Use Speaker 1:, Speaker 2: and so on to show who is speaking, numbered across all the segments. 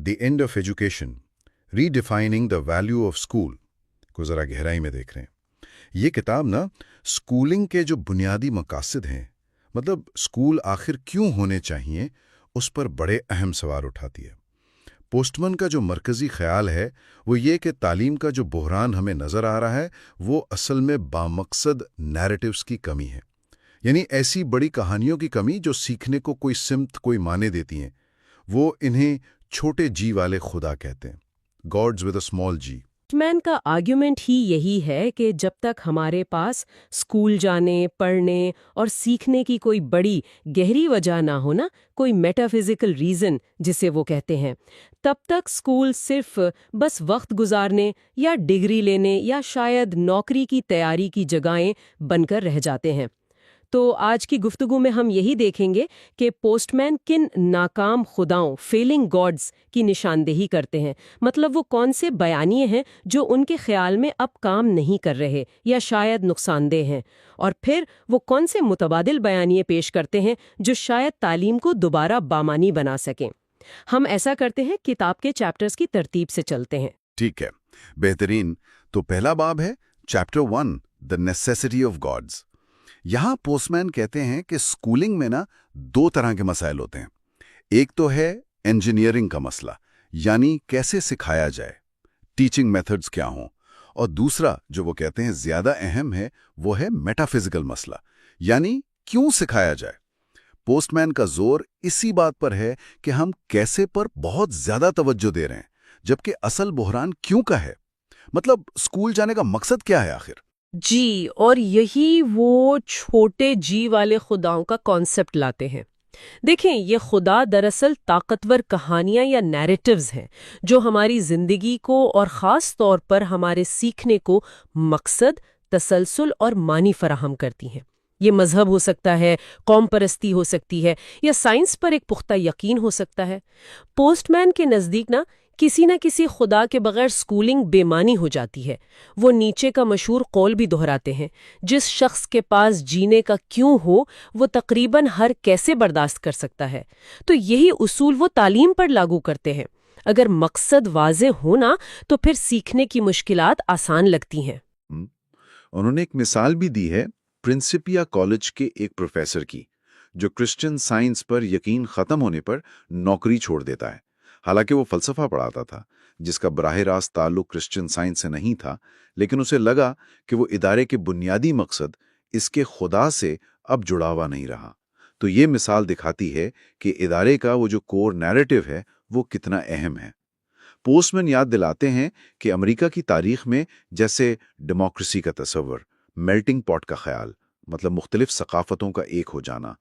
Speaker 1: The end of education redefining the value of school کو ذرا گہرائی میں دیکھ رہے ہیں. یہ کتاب نا اسکولنگ کے جو بنیادی مقاصد ہیں، مطلب اسکول آخر کیوں ہونے چاہیے، اس پر بڑے اہم سوال اٹھاتی ہے. پوسٹمن کا جو مرکزی خیال ہے وہ یہ کہ تعلیم کا جو بحران ہمیں نظر آ رہا ہے وہ اصل میں بامقصد نیریٹیوز کی کمی ہے. یعنی ایسی بڑی کہانیوں کی کمی جو سیکھنے کو کوئی سمت، کوئی معنی دیتی ہیں. وہ انہیں چھوٹے جی والے خدا کہتے ہیں، گاڈز ود اے اسمال جی.
Speaker 2: مین کا آرگیومنٹ ہی یہی ہے کہ جب تک ہمارے پاس اسکول جانے، پڑھنے اور سیکھنے کی کوئی بڑی گہری وجہ نہ ہونا، کوئی میٹا فزیکل ریزن جسے وہ کہتے ہیں، تب تک اسکول صرف بس وقت گزارنے یا ڈگری لینے یا شاید نوکری کی تیاری کی جگہیں بن کر رہ جاتے ہیں. تو آج کی گفتگو میں ہم یہی دیکھیں گے کہ پوسٹ مین کن ناکام خداؤں، فیلنگ گاڈز کی نشاندہی کرتے ہیں. مطلب وہ کون سے بیانیے ہیں جو ان کے خیال میں اب کام نہیں کر رہے یا شاید نقصان دہ ہیں، اور پھر وہ کون سے متبادل بیانیے پیش کرتے ہیں جو شاید تعلیم کو دوبارہ بامانی بنا سکیں. ہم ایسا کرتے ہیں، کتاب کے چیپٹرز کی ترتیب سے چلتے ہیں.
Speaker 1: ٹھیک ہے، بہترین. تو پہلا باب ہے chapter 1، the necessity of God's. یہاں پوسٹ مین کہتے ہیں کہ اسکولنگ میں نا دو طرح کے مسائل ہوتے ہیں. ایک تو ہے انجینئرنگ کا مسئلہ، یعنی کیسے سکھایا جائے، ٹیچنگ میتھڈز کیا ہوں. اور دوسرا جو وہ کہتے ہیں زیادہ اہم ہے، وہ ہے میٹا فزیکل مسئلہ، یعنی کیوں سکھایا جائے. پوسٹ مین کا زور اسی بات پر ہے کہ ہم کیسے پر بہت زیادہ توجہ دے رہے ہیں، جبکہ اصل بحران کیوں کا ہے. مطلب اسکول جانے کا مقصد کیا ہے آخر؟
Speaker 2: جی، اور یہی وہ چھوٹے جی والے خداؤں کا کانسیپٹ لاتے ہیں. دیکھیں، یہ خدا دراصل طاقتور کہانیاں یا نیریٹیوز ہیں جو ہماری زندگی کو اور خاص طور پر ہمارے سیکھنے کو مقصد، تسلسل اور معنی فراہم کرتی ہیں. یہ مذہب ہو سکتا ہے، قوم پرستی ہو سکتی ہے، یا سائنس پر ایک پختہ یقین ہو سکتا ہے. پوسٹ مین کے نزدیک کسی نہ کسی خدا کے بغیر سکولنگ بے معنی ہو جاتی ہے. وہ نیچے کا مشہور قول بھی دہراتے ہیں، جس شخص کے پاس جینے کا کیوں ہو وہ تقریباً ہر کیسے برداشت کر سکتا ہے. تو یہی اصول وہ تعلیم پر لاگو کرتے ہیں. اگر مقصد واضح ہونا تو پھر سیکھنے کی مشکلات آسان لگتی ہیں.
Speaker 1: انہوں نے ایک مثال بھی دی ہے پرنسپیا کالج کے ایک پروفیسر کی، جو کرسچن سائنس پر یقین ختم ہونے پر نوکری چھوڑ دیتا ہے. حالانکہ وہ فلسفہ پڑھاتا تھا جس کا براہ راست تعلق کرسچن سائنس سے نہیں تھا، لیکن اسے لگا کہ وہ ادارے کے بنیادی مقصد، اس کے خدا سے اب جڑا ہوا نہیں رہا. تو یہ مثال دکھاتی ہے کہ ادارے کا وہ جو کور نیریٹو ہے وہ کتنا اہم ہے. پوسٹ مین یاد دلاتے ہیں کہ امریکہ کی تاریخ میں جیسے ڈیموکریسی کا تصور، میلٹنگ پاٹ کا خیال، مطلب مختلف ثقافتوں کا ایک ہو جانا،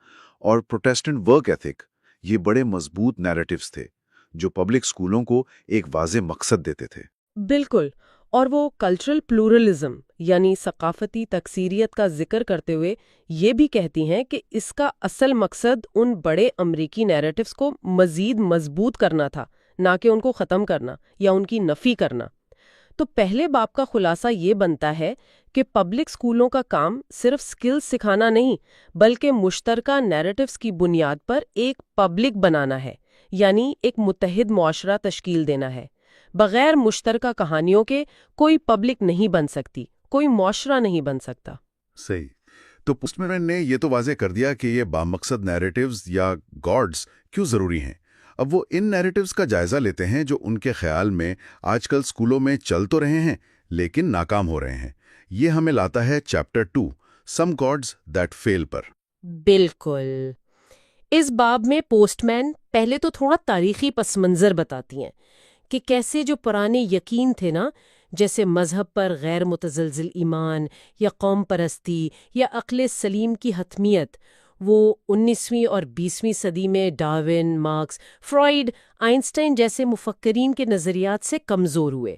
Speaker 1: اور پروٹیسٹنٹ ورک ایتھک، یہ بڑے مضبوط نیریٹیوز تھے جو پبلک اسکولوں کو ایک واضح مقصد دیتے تھے.
Speaker 2: بالکل. اور وہ کلچرل پلورلزم یعنی ثقافتی تکثیریت کا ذکر کرتے ہوئے یہ بھی کہتی ہیں کہ اس کا اصل مقصد ان بڑے امریکی نیریٹیوز کو مزید مضبوط کرنا تھا، نہ کہ ان کو ختم کرنا یا ان کی نفی کرنا. تو پہلے باب کا خلاصہ یہ بنتا ہے کہ پبلک اسکولوں کا کام صرف سکلز سکھانا نہیں، بلکہ مشترکہ نیریٹیوز کی بنیاد پر ایک پبلک بنانا ہے، یعنی ایک متحد معاشرہ تشکیل دینا ہے. بغیر مشترکہ کہانیوں کے کوئی پبلک نہیں بن سکتی، کوئی معاشرہ نہیں بن سکتا.
Speaker 1: صحیح. تو پوسٹ مین نے یہ تو واضح کر دیا کہ یہ بامقصد نیریٹیوز یا گاڈز کیوں ضروری ہیں. اب وہ ان نیریٹیوز کا جائزہ لیتے ہیں جو ان کے خیال میں آج کل اسکولوں میں چل تو رہے ہیں لیکن ناکام ہو رہے ہیں. یہ ہمیں لاتا ہے chapter 2، some God's that fell پر.
Speaker 2: بالکل. اس باب میں پوسٹ مین پہلے تو تھوڑا تاریخی پس منظر بتاتی ہیں کہ کیسے جو پرانے یقین تھے جیسے مذہب پر غیر متزلزل ایمان یا قوم پرستی یا عقل سلیم کی حتمیت، وہ 19ویں اور 20ویں صدی میں ڈارون، مارکس، فرائیڈ، آئنسٹائن جیسے مفکرین کے نظریات سے کمزور ہوئے.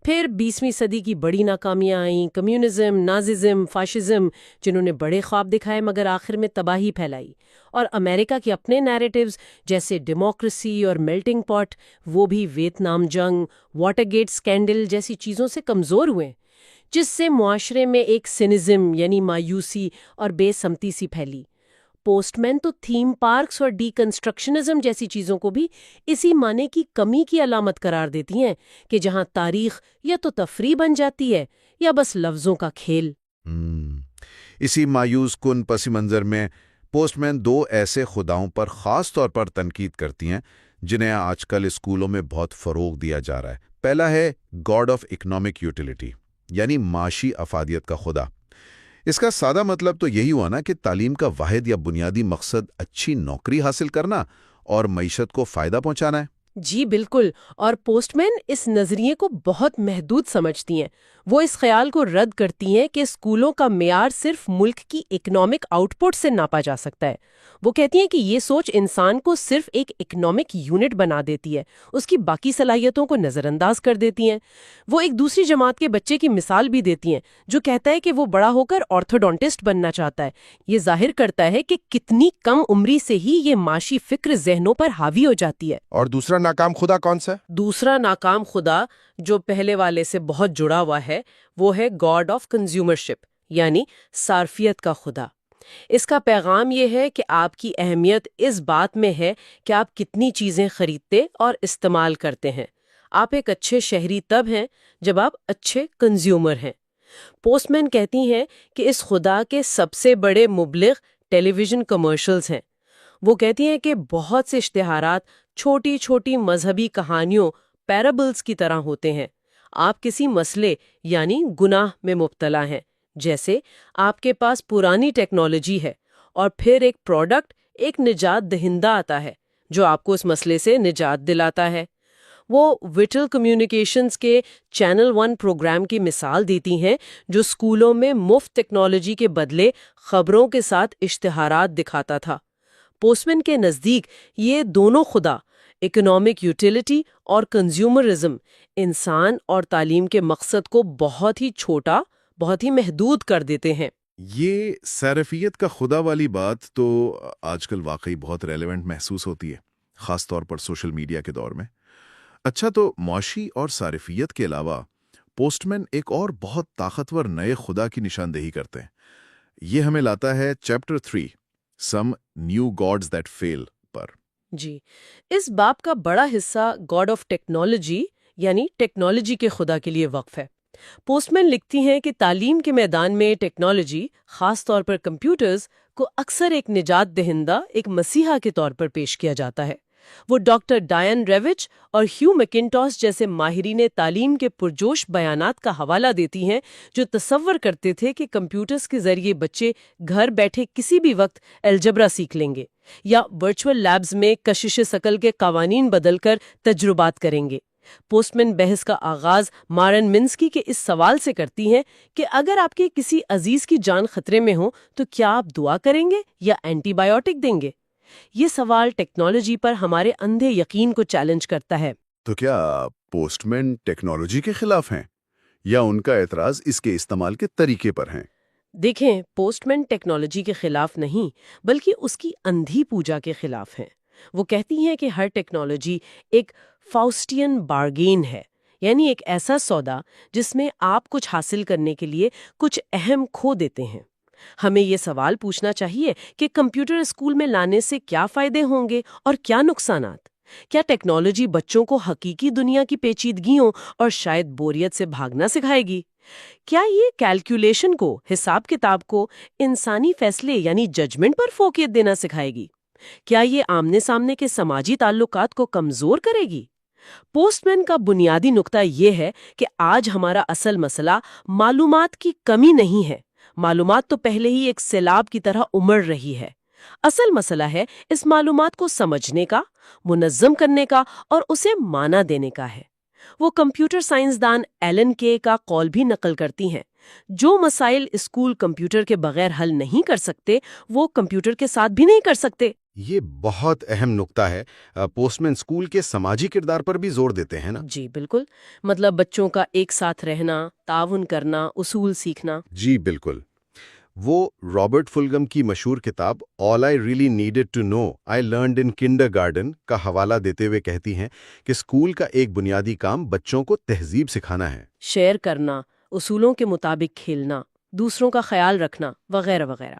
Speaker 2: پھر 20ویں صدی کی بڑی ناکامیاں آئیں، کمیونزم، ناززم، فاشزم، جنہوں نے بڑے خواب دکھائے مگر آخر میں تباہی پھیلائی. اور امریکہ کے اپنے نیریٹیوز جیسے ڈیموکریسی اور میلٹنگ پاٹ، وہ بھی ویتنام جنگ، واٹر گیٹ سکینڈل جیسی چیزوں سے کمزور ہوئے، جس سے معاشرے میں ایک سینزم یعنی مایوسی اور بے سمتی سی پھیلی. پوسٹ مین تو تھیم پارکس اور ڈیکنسٹرکشنزم جیسی چیزوں کو بھی اسی معنی کی کمی کی علامت قرار دیتی ہیں کہ جہاں تاریخ یا تو تفریح بن جاتی ہے یا بس لفظوں کا کھیل۔
Speaker 3: اسی مایوس کن پس منظر میں پوسٹ مین دو ایسے خداؤں پر خاص طور پر تنقید کرتی ہیں جنہیں آج کل اسکولوں میں بہت فروغ دیا جا رہا ہے۔ پہلا ہے گاڈ آف اکنامک یوٹیلیٹی، یعنی معاشی افادیت کا خدا۔ اس کا سادہ مطلب تو یہی ہوا نا کہ تعلیم کا واحد یا بنیادی مقصد اچھی نوکری حاصل کرنا اور معیشت کو فائدہ پہنچانا ہے۔
Speaker 2: جی بالکل، اور پوسٹ مین اس نظریے کو بہت محدود سمجھتی ہیں۔ وہ اس خیال کو رد کرتی ہیں کہ اسکولوں کا معیار صرف ملک کی اکنامک آؤٹ پٹ سے ناپا جا سکتا ہے۔ وہ کہتی ہیں کہ یہ سوچ انسان کو صرف ایک اکنامک یونٹ بنا دیتی ہے، اس کی باقی صلاحیتوں کو نظر انداز کر دیتی ہیں۔ وہ ایک دوسری جماعت کے بچے کی مثال بھی دیتی ہیں جو کہتا ہے کہ وہ بڑا ہو کر آرتھوڈونٹسٹ بننا چاہتا ہے۔ یہ ظاہر کرتا ہے کہ کتنی کم عمری سے ہی یہ معاشی فکر ذہنوں پر حاوی ہو جاتی ہے۔
Speaker 4: اور دوسرا ناکام خدا کون سا؟
Speaker 2: دوسرا ناکام خدا جو پہلے والے سے بہت جڑا ہوا ہے وہ ہے گاڈ آف کنزیومرشپ، یعنی صارفیت کا خدا۔ اس کا پیغام یہ ہے کہ آپ کی اہمیت اس بات میں ہے کہ آپ کتنی چیزیں خریدتے اور استعمال کرتے ہیں۔ آپ ایک اچھے شہری تب ہیں جب آپ اچھے کنزیومر ہیں۔ پوسٹ مین کہتی ہیں کہ اس خدا کے سب سے بڑے مبلغ ٹیلی ویژن کمرشلز ہیں۔ وہ کہتی ہیں کہ بہت سے اشتہارات چھوٹی چھوٹی مذہبی کہانیوں پیرابلز کی طرح ہوتے ہیں۔ آپ کسی مسئلے یعنی گناہ میں مبتلا ہیں، جیسے آپ کے پاس پرانی ٹیکنالوجی ہے اور پھر ایک پروڈکٹ، ایک نجات دہندہ آتا ہے جو آپ کو اس مسئلے سے نجات دلاتا ہے۔ وہ وٹل کمیونیکیشنز کے چینل 1 پروگرام کی مثال دیتی ہیں جو اسکولوں میں مفت ٹیکنالوجی کے بدلے خبروں کے ساتھ اشتہارات دکھاتا تھا۔ پوسٹ مین کے نزدیک یہ دونوں خدا، اکنامک یوٹیلیٹی اور کنزیومرزم، انسان اور تعلیم کے مقصد کو بہت ہی چھوٹا، بہت ہی محدود کر دیتے ہیں۔
Speaker 3: یہ صارفیت کا خدا والی بات تو آج کل واقعی بہت ریلیونٹ محسوس ہوتی ہے، خاص طور پر سوشل میڈیا کے دور میں۔ اچھا، تو معاشی اور صارفیت کے علاوہ پوسٹ مین ایک اور بہت طاقتور نئے خدا کی نشاندہی کرتے ہیں۔ یہ ہمیں لاتا ہے chapter 3 some new gods that fell پر۔
Speaker 2: جی، اس باب کا بڑا حصہ گاڈ آف ٹیکنالوجی یعنی ٹیکنالوجی کے خدا کے لیے وقف ہے۔ پوسٹ مین لکھتی ہیں کہ تعلیم کے میدان میں ٹیکنالوجی، خاص طور پر کمپیوٹرز، کو اکثر ایک نجات دہندہ، ایک مسیحا کے طور پر پیش کیا جاتا ہے۔ وہ ڈاکٹر ڈائن ریوچ اور ہیو میکنٹاش جیسے ماہرین تعلیم کے پرجوش بیانات کا حوالہ دیتی ہیں جو تصور کرتے تھے کہ کمپیوٹرز کے ذریعے بچے گھر بیٹھے کسی بھی وقت الجبرا سیکھ لیں گے یا ورچوئل لیبز میں کشش ثقل کے قوانین بدل کر تجربات کریں گے۔ پوسٹ مین بحث کا آغاز مارن منسکی کے اس سوال سے کرتی ہیں کہ اگر آپ کے کسی عزیز کی جان خطرے میں ہو تو کیا آپ دعا کریں گے یا اینٹی بائیوٹک دیں گے؟ یہ سوال ٹیکنالوجی پر ہمارے اندھے یقین کو چیلنج کرتا ہے۔
Speaker 1: تو کیا پوسٹ مین ٹیکنالوجی کے خلاف ہیں یا ان کا اعتراض اس کے استعمال کے طریقے پر ہیں؟
Speaker 2: دیکھیں، پوسٹ مین ٹیکنالوجی کے خلاف نہیں بلکہ اس کی اندھی پوجا کے خلاف ہیں۔ وہ کہتی ہیں کہ ہر ٹیکنالوجی ایک فاؤسٹین بارگین ہے، یعنی ایک ایسا سودا جس میں آپ کچھ حاصل کرنے کے لیے کچھ اہم کھو دیتے ہیں۔ ہمیں یہ سوال پوچھنا چاہیے کہ کمپیوٹر اسکول میں لانے سے کیا فائدے ہوں گے اور کیا نقصانات؟ کیا ٹیکنالوجی بچوں کو حقیقی دنیا کی پیچیدگیوں اور شاید بوریت سے بھاگنا سکھائے گی؟ کیا یہ کیلکولیشن کو، حساب کتاب کو انسانی فیصلے یعنی ججمنٹ پر فوقیت دینا سکھائے گی؟ کیا یہ آمنے سامنے کے سماجی تعلقات کو کمزور کرے گی؟ پوسٹ مین کا بنیادی نقطہ یہ ہے کہ آج ہمارا اصل مسئلہ معلومات کی کمی نہیں ہے۔ معلومات تو پہلے ہی ایک سیلاب کی طرح امڑ رہی ہے۔ اصل مسئلہ ہے اس معلومات کو سمجھنے کا، منظم کرنے کا اور اسے معنی دینے کا ہے۔ وہ کمپیوٹر سائنسدان ایلن کے کا قول بھی نقل کرتی ہیں، جو مسائل اسکول کمپیوٹر کے بغیر حل نہیں کر سکتے وہ کمپیوٹر کے ساتھ بھی نہیں کر سکتے۔
Speaker 4: یہ بہت اہم نقطہ ہے۔ پوسٹ مین اسکول کے سماجی کردار پر بھی زور دیتے ہیں نا؟
Speaker 2: جی بالکل، مطلب بچوں کا ایک ساتھ رہنا، تعاون کرنا، اصول سیکھنا۔
Speaker 4: جی بالکل۔ وہ رابرٹ فلگم کی مشہور کتاب all I really needed to know I learned in kindergarten کا حوالہ دیتے ہوئے کہتی ہیں کہ اسکول کا ایک بنیادی کام بچوں کو تہذیب سکھانا ہے،
Speaker 2: شیئر کرنا، اصولوں کے مطابق کھیلنا، دوسروں کا خیال رکھنا، وغیرہ وغیرہ۔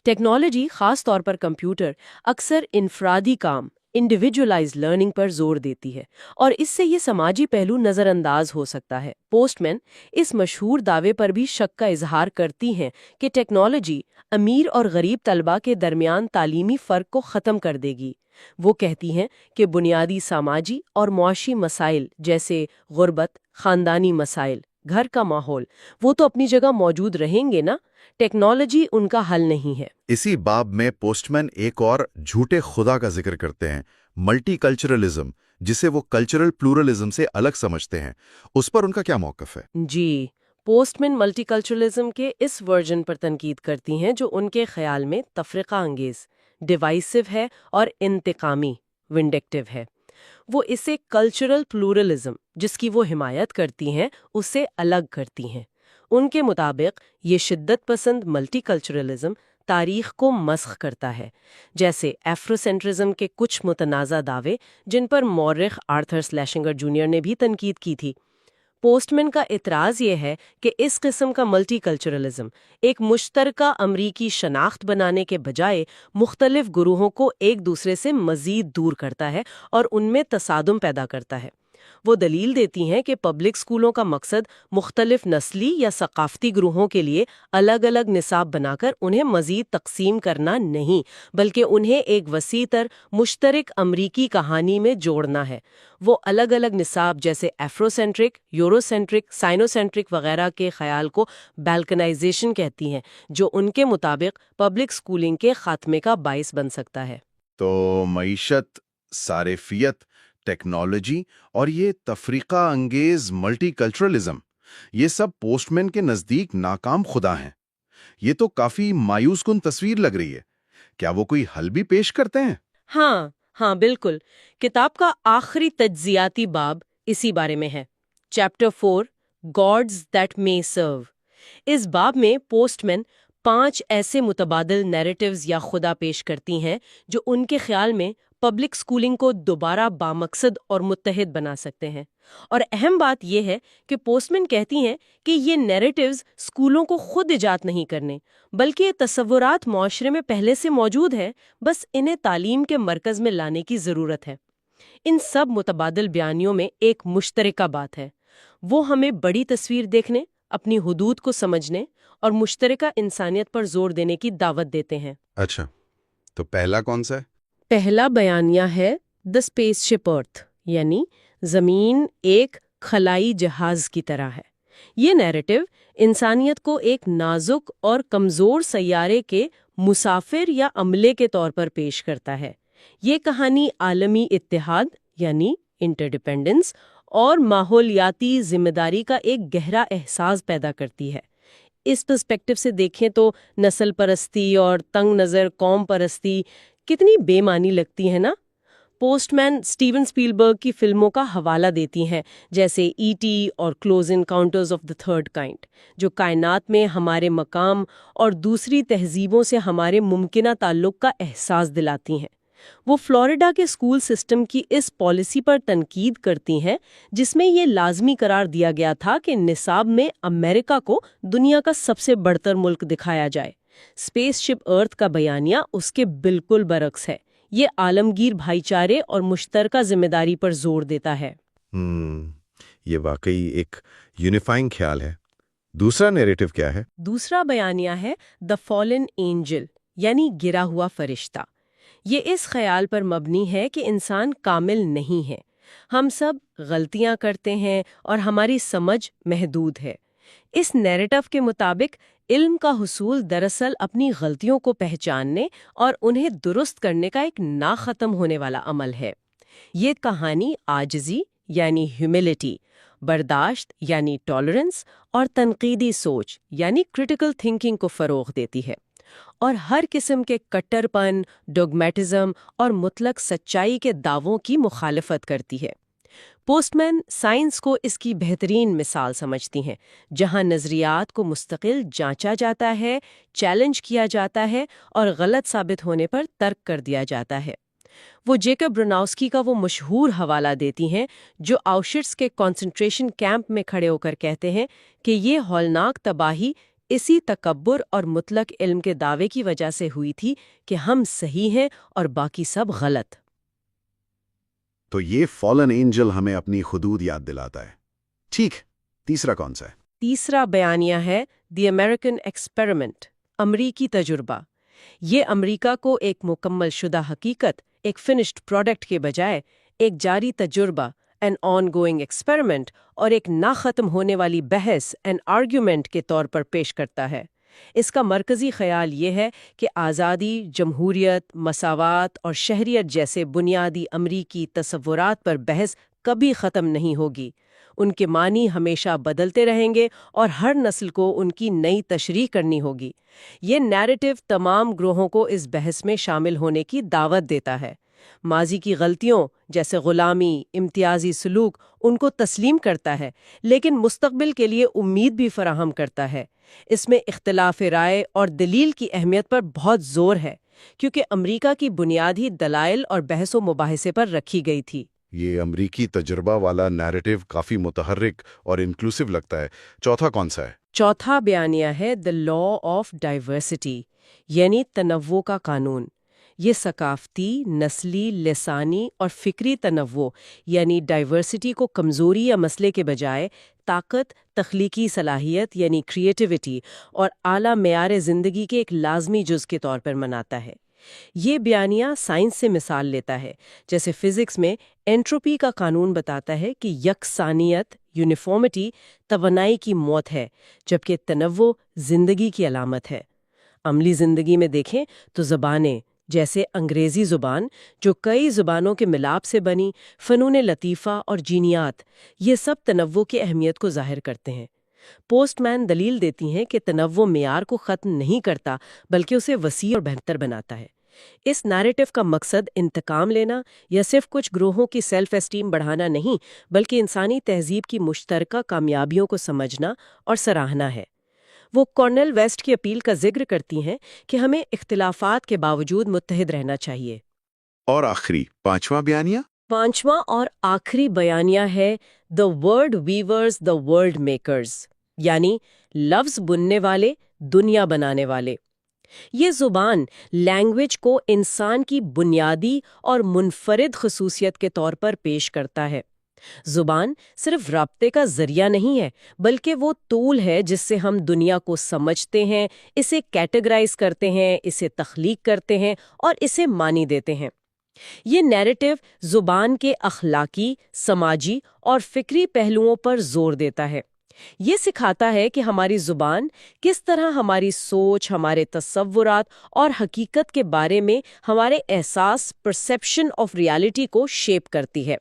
Speaker 2: ٹیکنالوجی خاص طور پر کمپیوٹر اکثر انفرادی کام انڈیویجولائز لرننگ پر زور دیتی ہے اور اس سے یہ سماجی پہلو نظر انداز ہو سکتا ہے۔ پوسٹ مین اس مشہور دعوے پر بھی شک کا اظہار کرتی ہیں کہ ٹیکنالوجی امیر اور غریب طلباء کے درمیان تعلیمی فرق کو ختم کر دے گی۔ وہ کہتی ہیں کہ بنیادی سماجی اور معاشی مسائل جیسے غربت، خاندانی مسائل، گھر کا ماحول، وہ تو اپنی جگہ موجود رہیں گے نا، ٹیکنالوجی ان کا حل نہیں ہے۔
Speaker 3: اسی باب میں پوسٹ مین ایک اور جھوٹے خدا کا ذکر کرتے ہیں، ملٹی کلچرلزم، جسے وہ کلچرل پلورلزم سے الگ سمجھتے ہیں۔ اس پر ان کا کیا موقف ہے؟
Speaker 2: جی، پوسٹ مین ملٹی کلچرلزم کے اس ورژن پر تنقید کرتی ہیں جو ان کے خیال میں تفرقہ انگیز، ڈیوائسو ہے اور انتقامی، ونڈکٹیو ہے۔ وہ اسے کلچرل پلورلزم، جس کی وہ حمایت کرتی ہیں، اس سے الگ کرتی ہیں۔ ان کے مطابق یہ شدت پسند ملٹی کلچرلزم تاریخ کو مسخ کرتا ہے، جیسے ایفرو سینٹرزم کے کچھ متنازع دعوے جن پر مورخ آرتھر سلیشنگر جونیئر نے بھی تنقید کی تھی۔ پوسٹ مین کا اعتراض یہ ہے کہ اس قسم کا ملٹی کلچرلزم ایک مشترکہ امریکی شناخت بنانے کے بجائے مختلف گروہوں کو ایک دوسرے سے مزید دور کرتا ہے اور ان میں تصادم پیدا کرتا ہے۔ وہ دلیل دیتی ہیں کہ پبلک اسکولوں کا مقصد مختلف نسلی یا ثقافتی گروہوں کے لیے الگ الگ نصاب بنا کر انہیں مزید تقسیم کرنا نہیں، بلکہ انہیں ایک وسیع تر مشترک امریکی کہانی میں جوڑنا ہے۔ وہ الگ الگ نصاب جیسے ایفرو centric, euro centric, Sino centric وغیرہ کے خیال کو بالکنائزیشن کہتی ہیں، جو ان کے مطابق پبلک اسکولنگ کے خاتمے کا باعث بن سکتا ہے۔
Speaker 1: تو معیشت، صارفیت، ٹیکنالوجی اور یہ تفریقہ انگیز ملٹی کلچرلزم، یہ سب پوسٹ مین کے نزدیک ناکام خدا ہیں۔ یہ تو کافی مایوس کن تصویر لگ رہی ہے۔ کیا وہ کوئی حل بھی پیش کرتے ہیں؟
Speaker 2: ہاں بالکل۔ کتاب کا آخری تجزیاتی باب اسی بارے میں ہے، چیپٹر 4 گاڈز دیٹ مے سرو۔ اس باب میں پوسٹ مین 5 ایسے متبادل نیریٹیوز یا خدا پیش کرتی ہیں جو ان کے خیال میں پبلک اسکولنگ کو دوبارہ بامقصد اور متحد بنا سکتے ہیں۔ اور اہم بات یہ ہے کہ پوسٹ مین کہتی ہیں کہ یہ نیریٹیوز اسکولوں کو خود ایجاد نہیں کرنے، بلکہ یہ تصورات معاشرے میں پہلے سے موجود ہیں، بس انہیں تعلیم کے مرکز میں لانے کی ضرورت ہے۔ ان سب متبادل بیانیوں میں ایک مشترکہ بات ہے، وہ ہمیں بڑی تصویر دیکھنے، اپنی حدود کو سمجھنے اور مشترکہ انسانیت پر زور دینے کی دعوت دیتے ہیں۔
Speaker 3: اچھا، تو پہلا کون سا ہے؟
Speaker 2: پہلا بیانیہ ہے دا اسپیس شپ ارتھ، یعنی زمین ایک خلائی جہاز کی طرح ہے۔ یہ نیریٹو انسانیت کو ایک نازک اور کمزور سیارے کے مسافر یا عملے کے طور پر پیش کرتا ہے۔ یہ کہانی عالمی اتحاد یعنی انٹرڈیپینڈنس اور ماحولیاتی ذمہ داری کا ایک گہرا احساس پیدا کرتی ہے۔ اس پرسپیکٹو سے دیکھیں تو نسل پرستی اور تنگ نظر قوم پرستی کتنی بے معنی لگتی ہے نا۔ پوسٹ مین اسٹیون اسپیلبرگ کی فلموں کا حوالہ دیتی ہیں، جیسے ای ٹی اور close encounters of the third kind, جو کائنات میں ہمارے مقام اور دوسری تہذیبوں سے ہمارے ممکنہ تعلق کا احساس دلاتی ہیں۔ وہ فلوریڈا کے اسکول سسٹم کی اس پالیسی پر تنقید کرتی ہیں جس میں یہ لازمی قرار دیا گیا تھا کہ نصاب میں امریکہ کو دنیا کا سب سے بڑھتر ملک دکھایا جائے۔ اسپیس شپ ارتھ کا بیانیہ اس کے بالکل برعکس ہے۔ یہ عالمگیر بھائی چارے اور مشترکہ ذمہ داری پر زور دیتا ہے۔
Speaker 4: یہ واقعی ایک یونیفائنگ خیال ہے۔ دوسرا نیریٹو کیا ہے؟
Speaker 2: دوسرا بیانیہ ہے دا فالن اینجل، یعنی گرا ہوا فرشتہ۔ یہ اس خیال پر مبنی ہے کہ انسان کامل نہیں ہے، ہم سب غلطیاں کرتے ہیں اور ہماری سمجھ محدود ہے۔ اس نیریٹو کے مطابق علم کا حصول دراصل اپنی غلطیوں کو پہچاننے اور انہیں درست کرنے کا ایک نہ ختم ہونے والا عمل ہے۔ یہ کہانی عاجزی یعنی ہیوملٹی، برداشت یعنی ٹالرنس اور تنقیدی سوچ یعنی کریٹیکل تھنکنگ کو فروغ دیتی ہے، اور ہر قسم کے کٹر پن، ڈوگمیٹزم اور مطلق سچائی کے دعووں کی مخالفت کرتی ہے۔ پوسٹ مین سائنس کو اس کی بہترین مثال سمجھتی ہیں، جہاں نظریات کو مستقل جانچا جاتا ہے، چیلنج کیا جاتا ہے اور غلط ثابت ہونے پر ترک کر دیا جاتا ہے۔ وہ جیکب بروناوسکی کا وہ مشہور حوالہ دیتی ہیں جو آؤشٹرز کے کنسنٹریشن کیمپ میں کھڑے ہو کر کہتے ہیں کہ یہ ہولناک تباہی اسی تکبر اور مطلق علم کے دعوے کی وجہ سے ہوئی تھی کہ ہم صحیح ہیں اور باقی سب غلط۔
Speaker 4: تو یہ فالن اینجل ہمیں اپنی حدود یاد دلاتا ہے۔ ٹھیک، تیسرا کون سا ہے؟
Speaker 2: تیسرا بیانیہ ہے دی امریکن ایکسپیریمنٹ، امریکی تجربہ۔ یہ امریکہ کو ایک مکمل شدہ حقیقت، ایک فنشڈ پروڈکٹ کے بجائے ایک جاری تجربہ، این آن گوئنگ ایکسپیریمنٹ، اور ایک نہ ختم ہونے والی بحث، این آرگیومنٹ کے طور پر پیش کرتا ہے۔ اس کا مرکزی خیال یہ ہے کہ آزادی، جمہوریت، مساوات اور شہریت جیسے بنیادی امریکی تصورات پر بحث کبھی ختم نہیں ہوگی۔ ان کے معنی ہمیشہ بدلتے رہیں گے اور ہر نسل کو ان کی نئی تشریح کرنی ہوگی۔ یہ نیریٹو تمام گروہوں کو اس بحث میں شامل ہونے کی دعوت دیتا ہے۔ ماضی کی غلطیوں جیسے غلامی، امتیازی سلوک، ان کو تسلیم کرتا ہے، لیکن مستقبل کے لیے امید بھی فراہم کرتا ہے۔ اس میں اختلاف رائے اور دلیل کی اہمیت پر بہت زور ہے، کیونکہ امریکہ کی بنیاد ہی دلائل اور بحث و مباحثے پر رکھی گئی تھی۔
Speaker 4: یہ امریکی تجربہ والا نیریٹو کافی متحرک اور انکلوسیو لگتا ہے۔ چوتھا کون سا ہے؟
Speaker 2: چوتھا بیانیہ ہے دی لا آف ڈائیورسٹی، یعنی تنوع کا قانون۔ یہ ثقافتی، نسلی، لسانی اور فکری تنوع یعنی ڈائیورسٹی کو کمزوری یا مسئلے کے بجائے طاقت، تخلیقی صلاحیت یعنی کریٹیوٹی اور اعلیٰ معیار زندگی کے ایک لازمی جز کے طور پر مناتا ہے۔ یہ بیانیہ سائنس سے مثال لیتا ہے، جیسے فزکس میں انٹروپی کا قانون بتاتا ہے کہ یکسانیت، یونیفارمٹی توانائی کی موت ہے، جبکہ تنوع زندگی کی علامت ہے۔ عملی زندگی میں دیکھیں تو زبانیں جیسے انگریزی زبان جو کئی زبانوں کے ملاپ سے بنی، فنون لطیفہ اور جینیات، یہ سب تنوع کی اہمیت کو ظاہر کرتے ہیں۔ پوسٹ مین دلیل دیتی ہیں کہ تنوع معیار کو ختم نہیں کرتا بلکہ اسے وسیع اور بہتر بناتا ہے۔ اس نیریٹو کا مقصد انتقام لینا یا صرف کچھ گروہوں کی سیلف اسٹیم بڑھانا نہیں، بلکہ انسانی تہذیب کی مشترکہ کامیابیوں کو سمجھنا اور سراہنا ہے۔ وہ کارنل ویسٹ کی اپیل کا ذکر کرتی ہیں کہ ہمیں اختلافات کے باوجود متحد رہنا چاہیے۔
Speaker 1: اور آخری پانچواں بیانیہ؟
Speaker 2: پانچواں اور آخری بیانیہ ہے دی ورڈ ویورز دی ورلڈ میکرز، یعنی لفظ بننے والے، دنیا بنانے والے۔ یہ زبان لینگویج کو انسان کی بنیادی اور منفرد خصوصیت کے طور پر پیش کرتا ہے۔ زبان صرف رابطے کا ذریعہ نہیں ہے، بلکہ وہ ٹول ہے جس سے ہم دنیا کو سمجھتے ہیں، اسے کیٹیگرائز کرتے ہیں، اسے تخلیق کرتے ہیں اور اسے معنی دیتے ہیں۔ یہ نیریٹو زبان کے اخلاقی، سماجی اور فکری پہلوؤں پر زور دیتا ہے۔ یہ سکھاتا ہے کہ ہماری زبان کس طرح ہماری سوچ، ہمارے تصورات اور حقیقت کے بارے میں ہمارے احساس، پرسیپشن آف ریالٹی کو شیپ کرتی ہے۔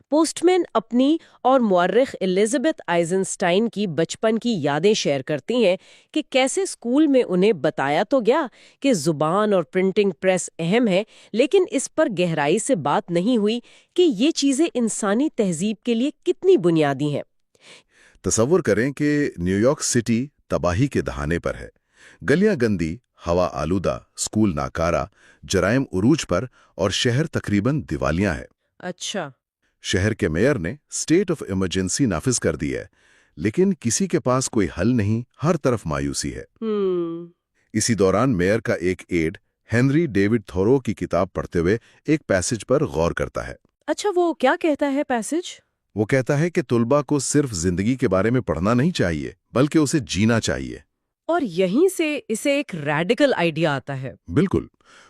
Speaker 2: پوسٹ مین اپنی اور مورخ الزبتھ آئزنسٹائن کی بچپن کی یادیں شیئر کرتی ہیں کہ کیسے اسکول میں انہیں بتایا تو گیا کہ زبان اور پرنٹنگ پریس اہم ہے، لیکن اس پر گہرائی سے بات نہیں ہوئی کہ یہ چیزیں انسانی تہذیب کے لیے کتنی بنیادی ہیں۔
Speaker 1: تصور کریں کہ نیو یارک سٹی تباہی کے دہانے پر ہے، گلیاں گندی، ہوا آلودہ، اسکول ناکارہ، جرائم عروج پر اور شہر تقریباً دیوالیاں ہے۔
Speaker 2: اچھا۔
Speaker 1: شہر کے میئر نے اسٹیٹ آف ایمرجنسی نافذ کر دی ہے، لیکن کسی کے پاس کوئی حل نہیں، ہر طرف مایوسی ہے۔ اسی دوران میئر کا ایک ایڈ ہنری ڈیوڈ تھورو کی کتاب پڑھتے ہوئے ایک پیسج پر غور کرتا ہے۔
Speaker 2: اچھا، وہ کیا کہتا ہے پیسج؟
Speaker 1: وہ کہتا ہے کہ طلباء کو صرف زندگی کے بارے میں پڑھنا نہیں چاہیے، بلکہ اسے جینا چاہیے۔
Speaker 2: اور یہیں سے اسے ایک ریڈیکل آئیڈیا آتا ہے۔
Speaker 1: بالکل،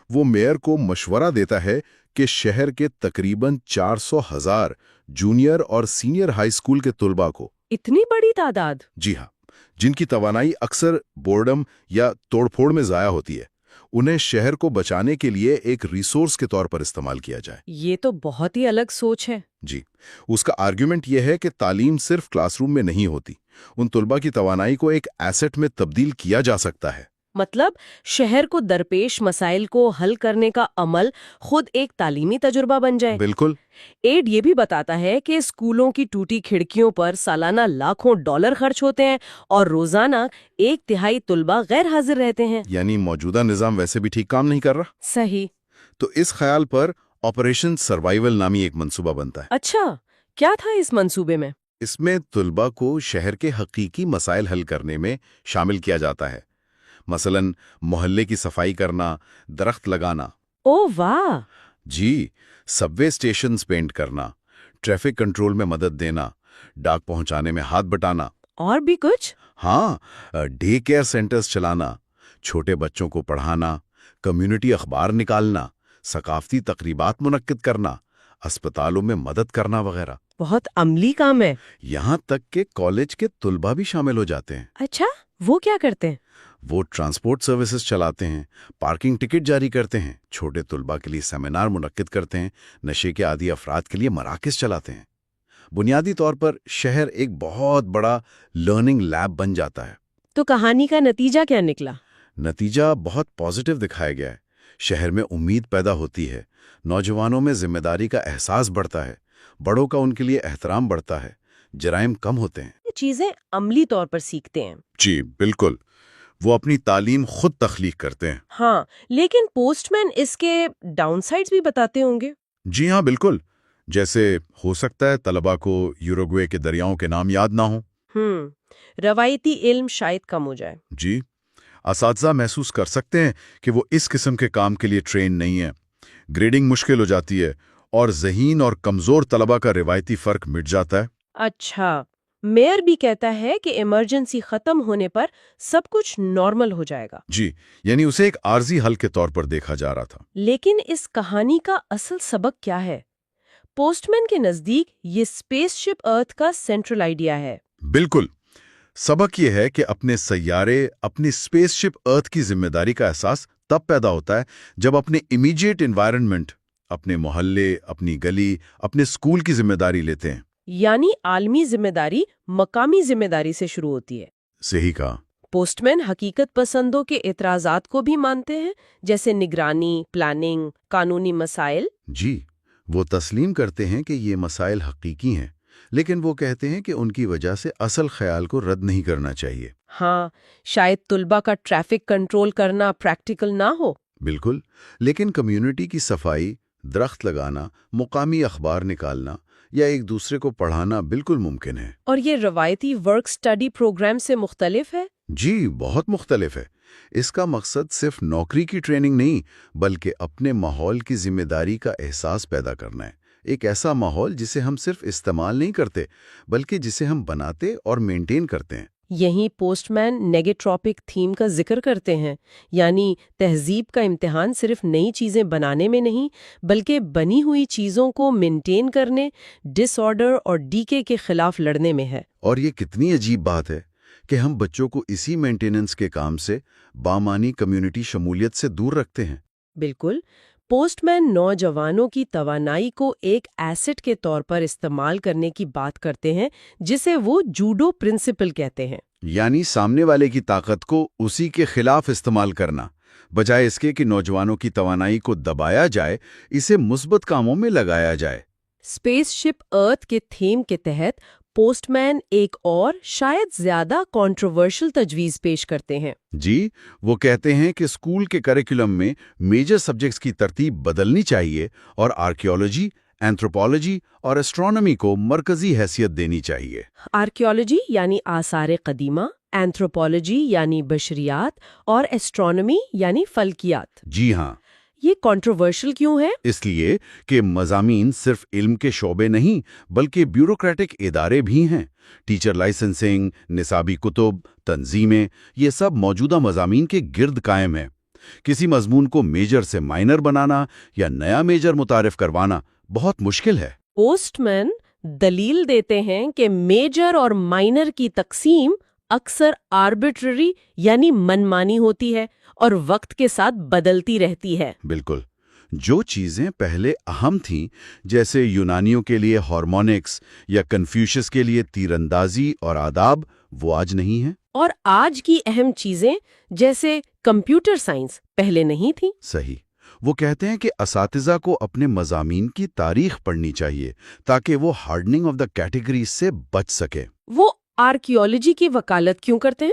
Speaker 1: وہ میئر کو مشورہ دیتا ہے کہ شہر کے تقریباً 400,000 جونیئر اور سینئر ہائی اسکول کے طلباء کو،
Speaker 2: اتنی بڑی تعداد؟
Speaker 1: جی ہاں، جن کی توانائی اکثر بورڈم یا توڑ پھوڑ میں ضائع ہوتی ہے، انہیں شہر کو بچانے کے لیے ایک ریسورس کے طور پر استعمال کیا جائے۔
Speaker 2: یہ تو بہت ہی الگ سوچ ہے۔
Speaker 1: جی، اس کا آرگیومنٹ یہ ہے کہ تعلیم صرف کلاس روم میں نہیں ہوتی، ان طلباء کی توانائی کو ایک ایسٹ میں تبدیل کیا جا سکتا ہے۔
Speaker 2: مطلب شہر کو درپیش مسائل کو حل کرنے کا عمل خود ایک تعلیمی تجربہ بن جائے۔
Speaker 1: بالکل۔
Speaker 2: ایڈ یہ بھی بتاتا ہے کہ اسکولوں کی ٹوٹی کھڑکیوں پر سالانہ لاکھوں ڈالر خرچ ہوتے ہیں اور روزانہ 1/3 طلباء غیر حاضر رہتے ہیں۔
Speaker 1: یعنی موجودہ نظام ویسے بھی ٹھیک کام نہیں کر رہا۔
Speaker 2: صحیح۔
Speaker 1: تو اس خیال پر آپریشن سروائیول نامی ایک منصوبہ بنتا ہے۔
Speaker 2: اچھا، کیا تھا اس منصوبے میں؟
Speaker 3: اس میں طلبہ کو شہر کے حقیقی مسائل حل کرنے میں شامل کیا جاتا ہے، مثلاً محلے کی صفائی کرنا، درخت لگانا،
Speaker 2: او واہ!
Speaker 3: جی، سب وے اسٹیشنز پینٹ کرنا، ٹریفک کنٹرول میں مدد دینا، ڈاک پہنچانے میں ہاتھ بٹانا،
Speaker 2: اور بھی کچھ؟
Speaker 3: ہاں، ڈے کیئر سینٹرز چلانا، چھوٹے بچوں کو پڑھانا، کمیونٹی اخبار نکالنا، ثقافتی تقریبات منعقد کرنا، اسپتالوں میں مدد کرنا وغیرہ۔
Speaker 2: بہت عملی کام ہے۔
Speaker 3: یہاں تک کہ کالج کے طلبہ بھی شامل ہو جاتے ہیں۔
Speaker 2: اچھا، وہ کیا کرتے ہیں؟
Speaker 3: وہ ٹرانسپورٹ سروسز چلاتے ہیں، پارکنگ ٹکٹ جاری کرتے ہیں، چھوٹے طلبہ کے لیے سیمینار منعقد کرتے ہیں، نشے کے عادی افراد کے لیے مراکز چلاتے ہیں۔ بنیادی طور پر شہر ایک بہت بڑا لرننگ لیب بن جاتا ہے۔
Speaker 2: تو کہانی کا نتیجہ کیا نکلا؟
Speaker 3: نتیجہ بہت پازیٹیو دکھایا گیا ہے۔ شہر میں امید پیدا ہوتی ہے، نوجوانوں میں ذمہ داری کا احساس بڑھتا ہے، بڑوں کا ان کے لیے احترام بڑھتا ہے، جرائم کم ہوتے ہیں۔
Speaker 2: یہ چیزیں عملی طور پر سیکھتے ہیں۔
Speaker 3: جی بالکل، وہ اپنی تعلیم خود تخلیق کرتے ہیں۔
Speaker 2: ہاں، لیکن پوسٹ مین اس کے ڈاؤن سائڈز بھی بتاتے ہوں گے۔
Speaker 3: جی ہاں بالکل، جیسے ہو سکتا ہے طلبہ کو یوروگوے کے دریاؤں کے نام یاد نہ ہوں۔
Speaker 2: روایتی علم شاید کم ہو جائے۔
Speaker 3: جی، اساتذہ محسوس کر سکتے ہیں کہ وہ اس قسم کے کام کے لیے ٹرین نہیں ہیں، گریڈنگ مشکل ہو جاتی ہے، اور ذہین اور کمزور طلبہ کا روایتی فرق مٹ جاتا ہے۔
Speaker 2: اچھا، میئر بھی کہتا ہے کہ ایمرجنسی ختم ہونے پر سب کچھ نارمل ہو جائے گا۔
Speaker 3: جی، یعنی اسے ایک عارضی حل کے طور پر دیکھا جا رہا تھا۔
Speaker 2: لیکن اس کہانی کا اصل سبق کیا ہے؟ پوسٹ مین کے نزدیک یہ اسپیس شپ ارتھ کا سینٹرل آئیڈیا ہے۔
Speaker 3: بالکل، سبق یہ ہے کہ اپنے سیارے، اپنی اسپیس شپ ارتھ کی ذمہ داری کا احساس تب پیدا ہوتا ہے جب اپنے امیجیٹ انوائرنمنٹ، اپنے محلے، اپنی گلی، اپنے اسکول کی ذمہ داری لیتے ہیں۔
Speaker 2: یعنی عالمی ذمہ داری مقامی ذمہ داری سے شروع ہوتی ہے۔
Speaker 3: صحیح کہا۔
Speaker 2: پوسٹ مین حقیقت پسندوں کے اعتراضات کو بھی مانتے ہیں، جیسے نگرانی، پلاننگ، قانونی مسائل۔
Speaker 3: جی، وہ تسلیم کرتے ہیں کہ یہ مسائل حقیقی ہیں، لیکن وہ کہتے ہیں کہ ان کی وجہ سے اصل خیال کو رد نہیں کرنا چاہیے۔
Speaker 2: ہاں، شاید طلبہ کا ٹریفک کنٹرول کرنا پریکٹیکل نہ ہو۔
Speaker 3: بالکل، لیکن کمیونٹی کی صفائی، درخت لگانا، مقامی اخبار نکالنا یا ایک دوسرے کو پڑھانا بالکل ممکن ہے۔
Speaker 2: اور یہ روایتی ورک سٹڈی پروگرام سے مختلف ہے؟
Speaker 3: جی، بہت مختلف ہے۔ اس کا مقصد صرف نوکری کی ٹریننگ نہیں، بلکہ اپنے ماحول کی ذمہ داری کا احساس پیدا کرنا ہے۔ ایک ایسا ماحول جسے ہم صرف استعمال نہیں کرتے، بلکہ جسے ہم بناتے اور مینٹین کرتے ہیں۔
Speaker 2: یہیں پوسٹ مین نیگیٹروپک تھیم کا ذکر کرتے ہیں، یعنی تہذیب کا امتحان صرف نئی چیزیں بنانے میں نہیں، بلکہ بنی ہوئی چیزوں کو مینٹین کرنے، ڈس آرڈر اور ڈیکے کے خلاف لڑنے میں ہے۔
Speaker 3: اور یہ کتنی عجیب بات ہے کہ ہم بچوں کو اسی مینٹیننس کے کام سے، بامانی کمیونٹی شمولیت سے دور رکھتے ہیں۔
Speaker 2: بالکل، پوسٹ مین نوجوانوں کی توانائی کو ایک ایسٹ کے طور پر استعمال کرنے کی بات کرتے ہیں، جسے وہ جوڈو پرنسپل کہتے ہیں۔
Speaker 3: یعنی سامنے والے کی طاقت کو اسی کے خلاف استعمال کرنا، بجائے اس کے کہ نوجوانوں کی توانائی کو دبایا جائے، اسے مثبت کاموں میں لگایا جائے۔
Speaker 2: اسپیس شپ ارتھ کے تھیم کے تحت پوسٹ مین ایک اور شاید زیادہ کنٹروورشل تجویز پیش کرتے ہیں۔
Speaker 3: جی، وہ کہتے ہیں کہ اسکول کے کریکولم میں میجر سبجیکٹس کی ترتیب بدلنی چاہیے اور آرکیالوجی، اینتھروپولوجی اور اسٹرانومی کو مرکزی حیثیت دینی چاہیے۔
Speaker 2: آرکیالوجی یعنی آثار قدیمہ، اینتھروپولوجی یعنی بشریات، اور اسٹرانومی یعنی فلکیات۔
Speaker 3: جی ہاں،
Speaker 2: یہ کنٹروورشل کیوں ہے؟
Speaker 3: اس لیے کہ مضامین صرف علم کے شعبے نہیں بلکہ بیوروکریٹک ادارے بھی ہیں۔ ٹیچر لائسنسنگ، نصابی کتب، تنظیمیں، یہ سب موجودہ مضامین کے گرد قائم ہیں۔ کسی مضمون کو میجر سے مائنر بنانا یا نیا میجر متعارف کروانا بہت مشکل ہے۔
Speaker 2: پوسٹ مین دلیل دیتے ہیں کہ میجر اور مائنر کی تقسیم اکثر آربیٹری یعنی منمانی ہوتی ہے اور وقت کے ساتھ بدلتی رہتی ہے۔
Speaker 3: بالکل، جو چیزیں پہلے اہم تھیں، جیسے یونانیوں کے لیے ہارمونکس یا کنفیوشس کے لیے تیر اندازی اور آداب، وہ آج نہیں ہیں۔
Speaker 2: اور آج کی اہم چیزیں جیسے کمپیوٹر سائنس پہلے نہیں تھیں۔
Speaker 3: صحیح، وہ کہتے ہیں کہ اساتذہ کو اپنے مضامین کی تاریخ پڑھنی چاہیے تاکہ وہ ہارڈننگ آف دا کیٹیگری سے بچ سکے۔
Speaker 2: وہ آرکیالوجی کی وکالت کیوں کرتے ہیں؟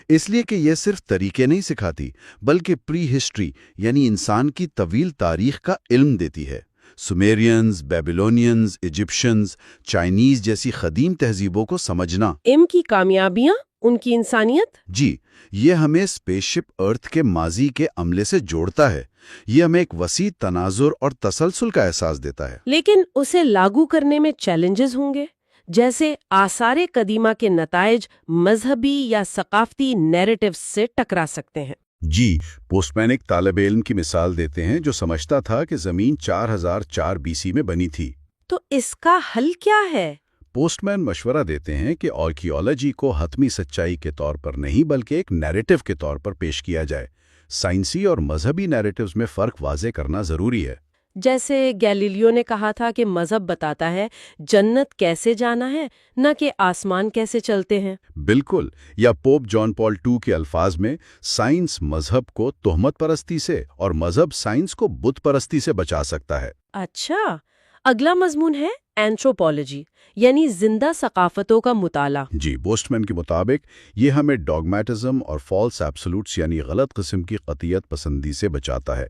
Speaker 3: اس لیے کہ یہ صرف طریقے نہیں سکھاتی، بلکہ پری ہسٹری یعنی انسان کی طویل تاریخ کا علم دیتی ہے۔ سمیرینز، بیبیلونینز، ایجپشنز، چائنیز جیسی قدیم تہذیبوں کو سمجھنا۔
Speaker 2: علم کی کامیابیاں، ان کی انسانیت۔
Speaker 3: جی، یہ ہمیں اسپیس شپ ارتھ کے ماضی کے عملے سے جوڑتا ہے۔ یہ ہمیں ایک وسیع تناظر اور تسلسل کا احساس دیتا ہے۔
Speaker 2: لیکن اسے لاگو کرنے میں چیلنجز ہوں گے، جیسے آثار قدیمہ کے نتائج مذہبی یا ثقافتی نیریٹو سے ٹکرا سکتے ہیں۔
Speaker 3: جی، پوسٹ مین ایک طالب علم کی مثال دیتے ہیں جو سمجھتا تھا کہ زمین 4004 BC میں بنی تھی۔
Speaker 2: تو اس کا حل کیا ہے؟
Speaker 3: پوسٹ مین مشورہ دیتے ہیں کہ آرکیالوجی کو حتمی سچائی کے طور پر نہیں بلکہ ایک نیریٹو کے طور پر پیش کیا جائے۔ سائنسی اور مذہبی نیریٹوز میں فرق واضح کرنا ضروری ہے۔
Speaker 2: جیسے گیلیلیو نے کہا تھا کہ مذہب بتاتا ہے جنت کیسے جانا ہے، نہ کہ آسمان کیسے چلتے ہیں۔
Speaker 3: بالکل، یا پوپ جان پال II کے الفاظ میں سائنس مذہب کو تہمت پرستی سے اور مذہب سائنس کو بت پرستی سے بچا سکتا ہے۔
Speaker 2: اچھا، اگلا مضمون ہے اینتھروپولوجی، یعنی زندہ ثقافتوں کا مطالعہ۔
Speaker 3: جی، پوسٹ مین کے مطابق یہ ہمیں ڈوگمیٹزم اور فالس ایبسولوٹس یعنی غلط قسم کی قطعیت پسندی سے بچاتا ہے۔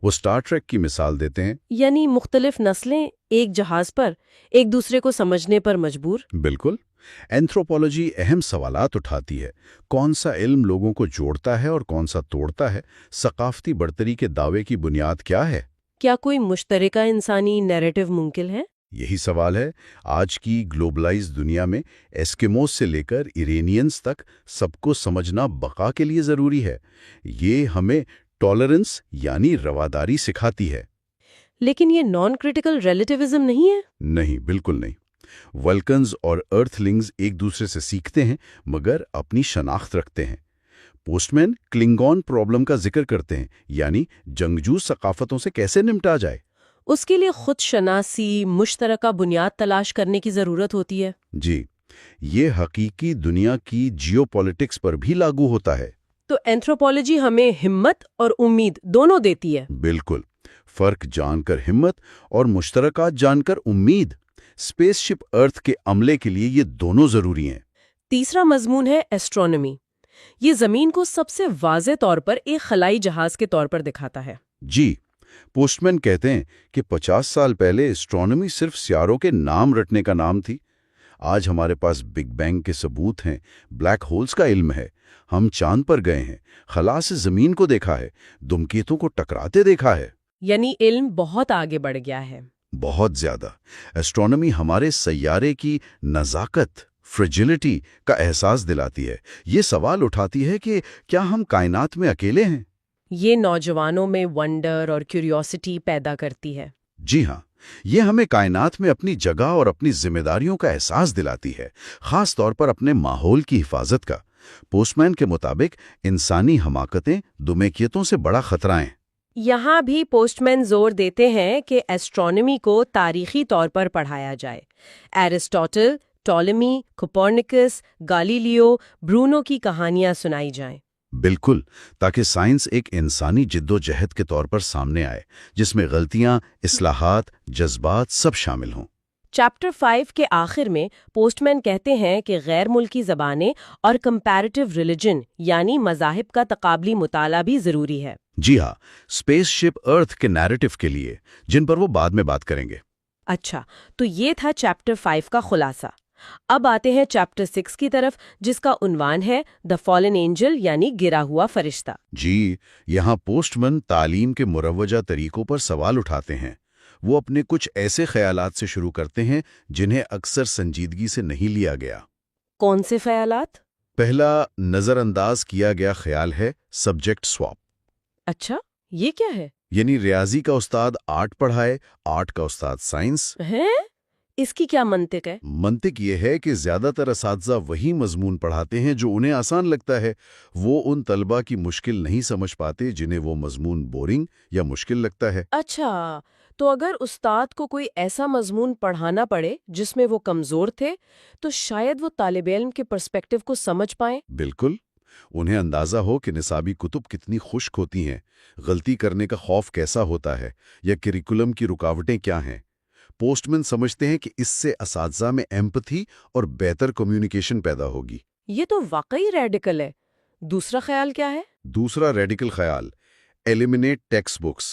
Speaker 3: وہ سٹار ٹریک کی مثال دیتے ہیں۔
Speaker 2: یعنی مختلف نسلیں ایک جہاز پر ایک دوسرے کو سمجھنے پر مجبور۔
Speaker 3: بالکل، اینتھروپولوجی اہم سوالات اٹھاتی ہے۔ کون سا علم لوگوں کو جوڑتا ہے اور کون سا توڑتا ہے؟ ثقافتی برتری کے دعوے کی بنیاد کیا ہے؟
Speaker 2: کیا کوئی مشترکہ انسانی نیریٹو ممکن ہے؟
Speaker 3: یہی سوال ہے۔ آج کی گلوبلائز دنیا میں ایسکیموز سے لے کر ایرینینز تک سب کو سمجھنا بقا کے لیے ضروری ہے۔ یہ ہمیں ٹالرنس یعنی رواداری سکھاتی ہے۔
Speaker 2: لیکن یہ نان کرٹیکل ریلیٹیوزم نہیں ہے؟
Speaker 3: نہیں، بالکل نہیں۔ ولکنز اور ارتھ لنگز ایک دوسرے سے سیکھتے ہیں مگر اپنی شناخت رکھتے ہیں۔ پوسٹ مین کلنگون پرابلم کا ذکر کرتے ہیں، یعنی جنگجو ثقافتوں سے کیسے نمٹا جائے۔
Speaker 2: اس کے لیے خود شناسی، مشترکہ بنیاد تلاش کرنے کی ضرورت ہوتی ہے۔
Speaker 3: جی، یہ حقیقی دنیا کی جیو پولیٹکس پر بھی لاگو ہوتا ہے۔
Speaker 2: تو اینتھروپولوجی ہمیں ہمت اور امید دونوں دیتی ہے۔
Speaker 3: بالکل، فرق جان کر ہمت اور مشترکات جان کر امید۔ اسپیس شپ ارتھ کے عملے کے لیے یہ دونوں ضروری ہیں۔
Speaker 2: تیسرا مضمون ہے ایسٹرونومی۔ یہ زمین کو سب سے واضح طور پر ایک خلائی جہاز کے طور پر دکھاتا ہے۔
Speaker 3: جی، پوسٹ مین کہتے ہیں کہ 50 سال پہلے ایسٹرونومی صرف سیاروں کے نام رٹنے کا نام تھی۔ آج ہمارے پاس بگ بینگ کے ثبوت ہیں، بلیک ہولز کا علم ہے، ہم چاند پر گئے ہیں، خلا سے زمین کو دیکھا ہے، دھمکیتوں کو ٹکراتے دیکھا ہے۔
Speaker 2: یعنی علم بہت آگے بڑھ گیا ہے۔
Speaker 3: بہت زیادہ۔ ایسٹرونومی ہمارے سیارے کی نزاکت، فریجلٹی کا احساس دلاتی ہے۔ یہ سوال اٹھاتی ہے کہ کیا ہم کائنات میں اکیلے ہیں؟
Speaker 2: یہ نوجوانوں میں ونڈر اور کیوریوسٹی پیدا کرتی ہے۔
Speaker 3: جی ہاں، یہ ہمیں کائنات میں اپنی جگہ اور اپنی ذمہ داریوں کا احساس دلاتی ہے، خاص طور پر اپنے ماحول کی حفاظت کا۔ پوسٹ مین کے مطابق انسانی حماقتیں دمیکیتوں سے بڑا خطرہ ہیں۔
Speaker 2: یہاں بھی پوسٹ مین زور دیتے ہیں کہ ایسٹرونومی کو تاریخی طور پر پڑھایا جائے۔ ایرسٹوٹل، ٹولمی، کوپرنیکس، گالیلیو، برونو کی کہانیاں سنائی جائیں۔
Speaker 3: بالکل، تاکہ سائنس ایک انسانی جد و جہد کے طور پر سامنے آئے، جس میں غلطیاں، اصلاحات، جذبات سب شامل ہوں۔
Speaker 2: چیپٹر 5 کے آخر میں پوسٹ مین کہتے ہیں کہ غیر ملکی زبانیں اور کمپیریٹیو ریلیجن یعنی مذاہب کا تقابلی مطالعہ بھی ضروری ہے۔
Speaker 3: جی ہاں، اسپیس شپ ارتھ کے نیریٹو کے لیے، جن پر وہ بعد میں بات کریں گے۔
Speaker 2: اچھا، تو یہ تھا چیپٹر 5 کا خلاصہ۔ اب آتے ہیں چیپٹر 6 کی طرف، جس کا عنوان ہے دا فالن اینجل یعنی گرا ہوا فرشتہ۔
Speaker 3: جی، یہاں پوسٹ مین تعلیم کے مروجہ طریقوں پر سوال اٹھاتے ہیں۔ وہ اپنے کچھ ایسے خیالات سے شروع کرتے ہیں جنہیں اکثر سنجیدگی سے نہیں لیا گیا۔
Speaker 2: کون سے خیالات؟
Speaker 3: پہلا نظر انداز کیا گیا خیال ہے سبجیکٹ سواپ،
Speaker 2: اچھا، یہ کیا ہے؟
Speaker 3: یعنی ریاضی کا استاد آرٹ پڑھائے، آرٹ کا استاد سائنس۔
Speaker 2: ہیں؟ اس کی کیا منطق ہے؟
Speaker 3: منطق یہ ہے کہ زیادہ تر اساتذہ وہی مضمون پڑھاتے ہیں جو انہیں آسان لگتا ہے۔ وہ ان طلبہ کی مشکل نہیں سمجھ پاتے جنہیں وہ مضمون بورنگ یا مشکل لگتا ہے۔
Speaker 2: اچھا، تو اگر استاد کو کوئی ایسا مضمون پڑھانا پڑے جس میں وہ کمزور تھے تو شاید وہ طالب علم کے پرسپیکٹو کو سمجھ پائیں۔
Speaker 3: بالکل، انہیں اندازہ ہو کہ نصابی کتب کتنی خشک ہوتی ہیں، غلطی کرنے کا خوف کیسا ہوتا ہے، یا کریکولم کی رکاوٹیں کیا ہیں۔ پوسٹ مین سمجھتے ہیں کہ اس سے اساتذہ میں ایمپتھی اور بہتر کمیونیکیشن پیدا ہوگی۔
Speaker 2: یہ تو واقعی ریڈیکل ہے۔ دوسرا خیال کیا ہے؟
Speaker 3: دوسرا ریڈیکل خیال، ایلیمینیٹ ٹیکسٹ بکس،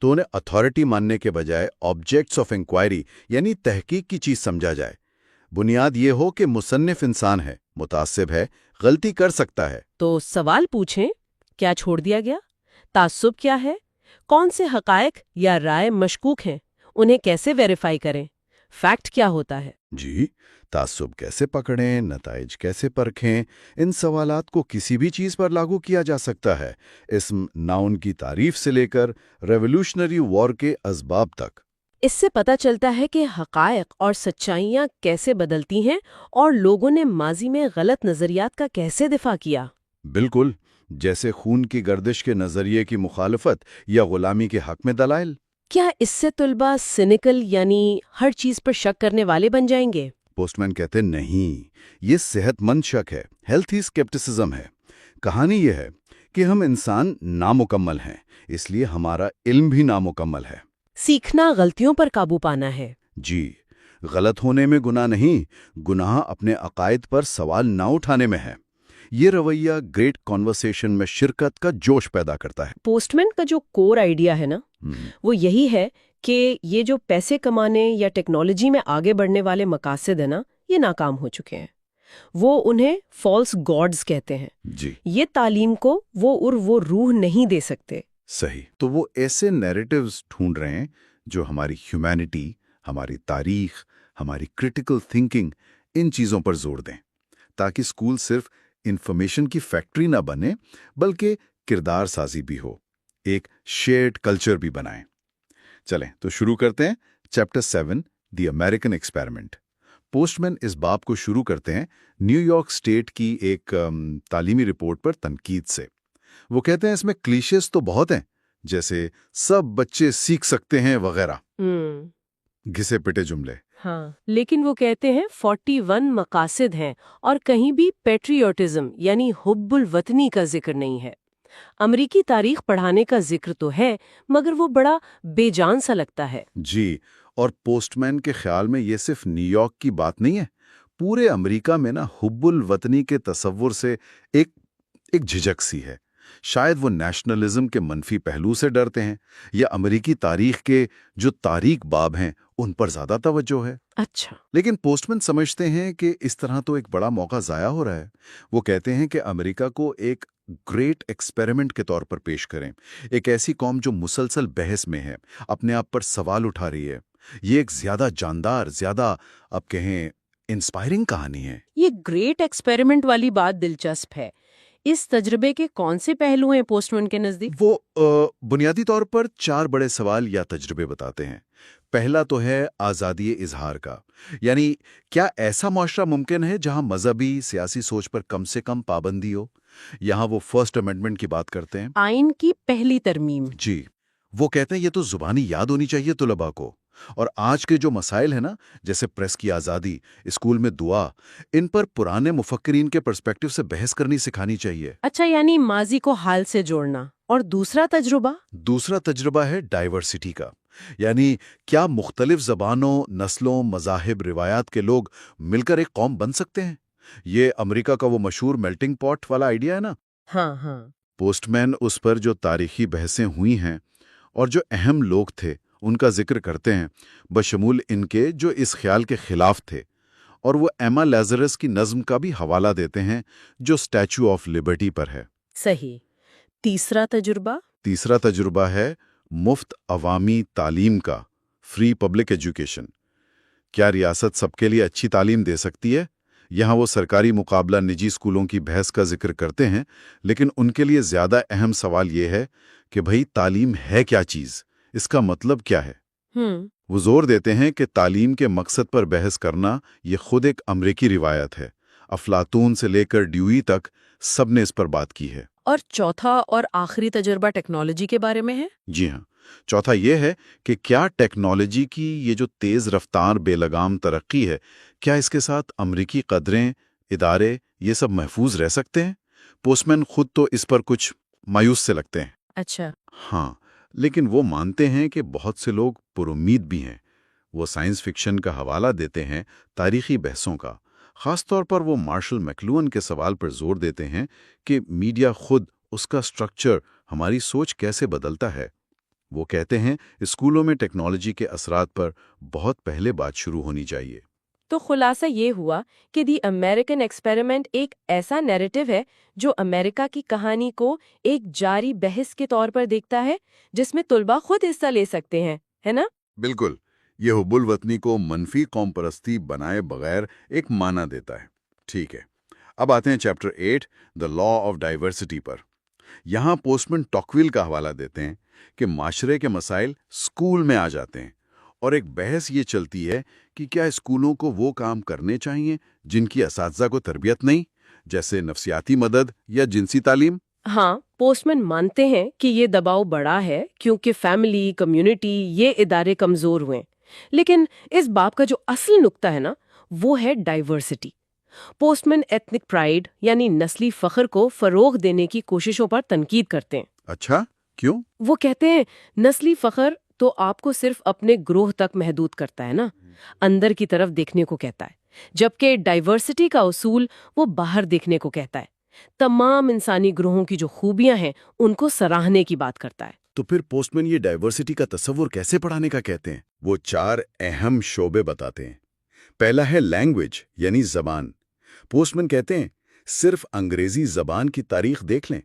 Speaker 4: تو انہیں اتھارٹی ماننے کے بجائے آبجیکٹس آف انکوائری یعنی تحقیق کی چیز سمجھا جائے۔ بنیاد یہ ہو کہ مصنف انسان ہے، متعصب ہے، غلطی کر سکتا ہے۔
Speaker 2: تو سوال پوچھیں، کیا چھوڑ دیا گیا؟ تعصب کیا ہے؟ کون سے حقائق یا رائے مشکوک ہیں؟ انہیں کیسے ویریفائی کریں؟ فیکٹ کیا ہوتا ہے؟
Speaker 4: جی، تعصب کیسے پکڑیں، نتائج کیسے پرکھیں، ان سوالات کو کسی بھی چیز پر لاگو کیا جا سکتا ہے، اسم ناؤن کی تعریف سے لے کر ریولوشنری وار کے اسباب تک۔
Speaker 2: اس سے پتہ چلتا ہے کہ حقائق اور سچائیاں کیسے بدلتی ہیں اور لوگوں نے ماضی میں غلط نظریات کا کیسے دفاع کیا۔
Speaker 4: بالکل، جیسے خون کی گردش کے نظریے کی مخالفت یا غلامی کے حق میں دلائل۔
Speaker 2: کیا اس سے طلبہ سینیکل یعنی ہر چیز پر شک کرنے والے بن جائیں گے؟
Speaker 4: پوسٹ مین کہتے نہیں، یہ صحت مند شک ہے، ہیلتھی اسکیپٹسزم ہے۔ کہانی یہ ہے کہ ہم انسان نامکمل ہیں، اس لیے ہمارا علم بھی نامکمل ہے۔
Speaker 2: سیکھنا غلطیوں پر قابو پانا ہے۔
Speaker 4: جی، غلط ہونے میں گناہ نہیں، گناہ اپنے عقائد پر سوال نہ اٹھانے میں ہے۔ یہ رویہ گریٹ کانورسیشن میں شرکت کا جوش پیدا کرتا ہے۔
Speaker 2: پوسٹ مین کا جو کور آئیڈیا ہے نا، وہ یہی ہے کہ یہ جو پیسے کمانے یا ٹیکنالوجی میں آگے بڑھنے والے مقاصد ہیں نا، یہ ناکام ہو چکے ہیں۔ وہ انہیں فالس گاڈز کہتے ہیں۔
Speaker 4: جی،
Speaker 2: یہ تعلیم کو وہ روح نہیں دے سکتے۔
Speaker 4: صحیح۔ تو وہ ایسے نیریٹیوز ڈھونڈ رہے ہیں جو ہماری ہیومینٹی، ہماری تاریخ، ہماری کرٹیکل تھنکنگ، ان چیزوں پر زور دیں، تاکہ اسکول صرف انفارمیشن کی فیکٹری نہ بنے بلکہ کردار سازی بھی ہو، ایک شیئرڈ کلچر بھی بنائیں۔ چلیں تو شروع کرتے ہیں چیپٹر 7 دی امریکن ایکسپیریمنٹ۔ پوسٹ مین اس باب کو شروع کرتے ہیں نیو یارک اسٹیٹ کی ایک تعلیمی رپورٹ پر تنقید سے۔ وہ کہتے ہیں اس میں کلیشیز تو بہت ہیں، جیسے سب بچے سیکھ سکتے ہیں وغیرہ، گھسے پٹے جملے۔
Speaker 2: ہاں، لیکن وہ کہتے ہیں 41 مقاصد ہیں اور کہیں بھی پیٹریوٹزم یعنی حب الوطنی کا ذکر نہیں ہے۔ امریکی تاریخ پڑھانے کا ذکر تو ہے، مگر وہ بڑا بے جان سا لگتا ہے۔
Speaker 4: جی، اور پوسٹ مین کے خیال میں یہ صرف نیو یارک کی بات نہیں ہے، پورے امریکہ میں نا حب الوطنی کے تصور سے ایک جھجک سی ہے۔ شاید وہ نیشنلزم کے منفی پہلو سے ڈرتے ہیں، یا امریکی تاریخ کے جو تاریک باب ہیں ان پر زیادہ توجہ ہے۔
Speaker 2: اچھا،
Speaker 4: لیکن پوسٹ مین سمجھتے ہیں کہ اس طرح تو ایک بڑا موقع ضائع ہو رہا ہے۔ وہ کہتے ہیں کہ امریکہ کو ایک گریٹ ایکسپیریمنٹ کے طور پر پیش کریں، ایک ایسی قوم جو مسلسل بحث میں ہے، اپنے آپ پر سوال اٹھا رہی ہے۔ یہ ایک زیادہ جاندار، زیادہ اب کہیں انسپائرنگ کہانی ہے۔
Speaker 2: یہ گریٹ ایکسپیریمنٹ والی بات دلچسپ ہے۔ اس تجربے کے کون سے پہلو ہیں پوسٹ مین کے نزدیک؟
Speaker 4: وہ بنیادی طور پر 4 بڑے سوال یا تجربے بتاتے ہیں۔ پہلا تو ہے آزادی اظہار کا، یعنی کیا ایسا معاشرہ ممکن ہے جہاں مذہبی سیاسی سوچ پر کم سے کم پابندی ہو؟ یہاں وہ فرسٹ امینڈمنٹ کی بات کرتے ہیں۔
Speaker 2: آئین کی پہلی ترمیم۔
Speaker 4: جی، وہ کہتے ہیں یہ تو زبانی یاد ہونی چاہیے طلباء کو، اور آج کے جو مسائل ہیں نا، جیسے پریس کی آزادی، اسکول میں دعا، ان پر پرانے مفکرین کے پرسپیکٹو سے بحث کرنی سکھانی چاہیے۔
Speaker 2: اچھا، یعنی ماضی کو حال سے جوڑنا۔ اور دوسرا تجربہ
Speaker 4: ہے ڈائیورسٹی کا، یعنی کیا مختلف زبانوں، نسلوں، مذاہب، روایات کے لوگ مل کر ایک قوم بن سکتے ہیں؟ یہ امریکہ کا وہ مشہور میلٹنگ پاٹ والا آئیڈیا ہے نا۔
Speaker 2: ہاں۔
Speaker 4: پوسٹ مین اس پر جو تاریخی بحثیں ہوئی ہیں اور جو اہم لوگ تھے ان کا ذکر کرتے ہیں، بشمول ان کے جو اس خیال کے خلاف تھے، اور وہ ایما لیزرس کی نظم کا بھی حوالہ دیتے ہیں جو اسٹیچو آف لبرٹی پر ہے۔
Speaker 2: صحیح۔ تیسرا تجربہ
Speaker 4: ہے مفت عوامی تعلیم کا، فری پبلک ایجوکیشن۔ کیا ریاست سب کے لیے اچھی تعلیم دے سکتی ہے؟ یہاں وہ سرکاری مقابلہ نجی اسکولوں کی بحث کا ذکر کرتے ہیں، لیکن ان کے لیے زیادہ اہم سوال یہ ہے کہ بھئی تعلیم ہے کیا چیز، اس کا مطلب کیا ہے؟ وہ زور دیتے ہیں کہ تعلیم کے مقصد پر بحث کرنا یہ خود ایک امریکی روایت ہے۔ افلاطون سے لے کر ڈیوئی تک سب نے اس پر بات کی ہے۔
Speaker 2: اور چوتھا اور آخری تجربہ ٹیکنالوجی کے بارے میں ہے؟
Speaker 4: جی ہاں، چوتھا یہ ہے کہ کیا ٹیکنالوجی کی یہ جو تیز رفتار بے لگام ترقی ہے، کیا اس کے ساتھ امریکی قدریں، ادارے، یہ سب محفوظ رہ سکتے ہیں؟ پوسٹ مین خود تو اس پر کچھ مایوس سے لگتے ہیں۔
Speaker 2: اچھا۔
Speaker 4: ہاں، لیکن وہ مانتے ہیں کہ بہت سے لوگ پر امید بھی ہیں۔ وہ سائنس فکشن کا حوالہ دیتے ہیں، تاریخی بحثوں کا۔ خاص طور پر وہ مارشل میکلوئن کے سوال پر زور دیتے ہیں کہ میڈیا خود، اس کا سٹرکچر، ہماری سوچ کیسے بدلتا ہے۔
Speaker 1: وہ کہتے ہیں اسکولوں میں ٹیکنالوجی کے اثرات پر بہت پہلے بات شروع ہونی چاہیے۔
Speaker 2: تو خلاصہ یہ ہوا کہ دی امریکن ایکسپیریمنٹ ایک ایسا نیریٹو ہے جو امریکہ کی کہانی کو ایک جاری بحث کے طور پر دیکھتا ہے جس میں طلباء خود حصہ لے سکتے ہیں، ہے نا؟
Speaker 1: بالکل، یہ حب الوطنی کو منفی قوم پرستی بنائے بغیر ایک معنی دیتا ہے۔ ٹھیک ہے، اب آتے ہیں chapter 8 the law of diversity پر۔ یہاں پوسٹ مین ٹاکویل کا حوالہ دیتے ہیں کہ معاشرے کے مسائل اسکول میں آ جاتے ہیں، اور ایک بحث یہ چلتی ہے کہ کیا اسکولوں کو وہ کام کرنے چاہیے جن کی اساتذہ کو تربیت نہیں، جیسے نفسیاتی مدد یا جنسی تعلیم؟
Speaker 2: ہاں، پوسٹ مین مانتے ہیں کہ یہ دباؤ بڑا ہے کیونکہ فیملی، کمیونٹی، یہ ادارے کمزور ہوئے، لیکن اس باب کا جو اصل نقطہ ہے نا وہ ہے ڈائیورسٹی۔ پوسٹ مین ایتھنک پرائیڈ یعنی نسلی فخر کو فروغ دینے کی کوششوں پر تنقید کرتے ہیں۔
Speaker 1: اچھا، کیوں؟
Speaker 2: وہ کہتے ہیں نسلی فخر تو آپ کو صرف اپنے گروہ تک محدود کرتا ہے نا، اندر کی طرف دیکھنے کو کہتا ہے، جبکہ ڈائیورسٹی کا اصول وہ باہر دیکھنے کو کہتا ہے، تمام انسانی گروہوں کی جو خوبیاں ہیں ان کو سراہنے کی بات کرتا ہے۔
Speaker 1: تو پھر پوسٹ مین یہ ڈائیورسٹی کا تصور کیسے پڑھانے کا کہتے ہیں؟ وہ 4 اہم شعبے بتاتے ہیں۔ پہلا ہے لینگویج یعنی زبان۔ پوسٹ مین کہتے ہیں صرف انگریزی زبان کی تاریخ دیکھ لیں،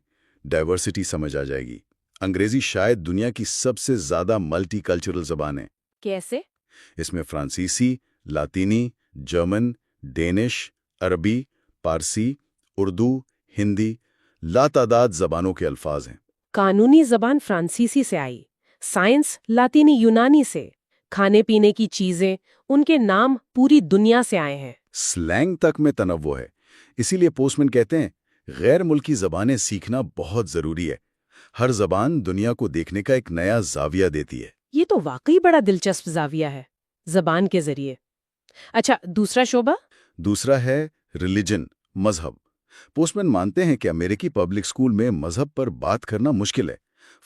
Speaker 1: ڈائیورسٹی سمجھ آ جائے گی۔ انگریزی شاید دنیا کی سب سے زیادہ ملٹی کلچرل زبان ہے۔
Speaker 2: کیسے؟
Speaker 1: اس میں فرانسیسی، لاطینی، جرمن، ڈینش، عربی، پارسی، اردو، ہندی، لاتعداد زبانوں کے الفاظ ہیں۔
Speaker 2: قانونی زبان فرانسیسی سے آئی، سائنس لاطینی یونانی سے، کھانے پینے کی چیزیں، ان کے نام پوری دنیا سے آئے ہیں۔
Speaker 1: سلینگ تک میں تنوع ہے۔ اسی لیے پوسٹ مین کہتے ہیں غیر ملکی زبانیں سیکھنا بہت ضروری ہے۔ ہر زبان دنیا کو دیکھنے کا ایک نیا زاویہ دیتی ہے۔
Speaker 2: یہ تو واقعی بڑا دلچسپ زاویہ ہے، زبان کے ذریعے۔ اچھا، دوسرا شعبہ؟
Speaker 1: دوسرا ہے ریلیجن، مذہب۔ پوسٹ مین مانتے ہیں کہ امریکی پبلک اسکول میں مذہب پر بات کرنا مشکل ہے،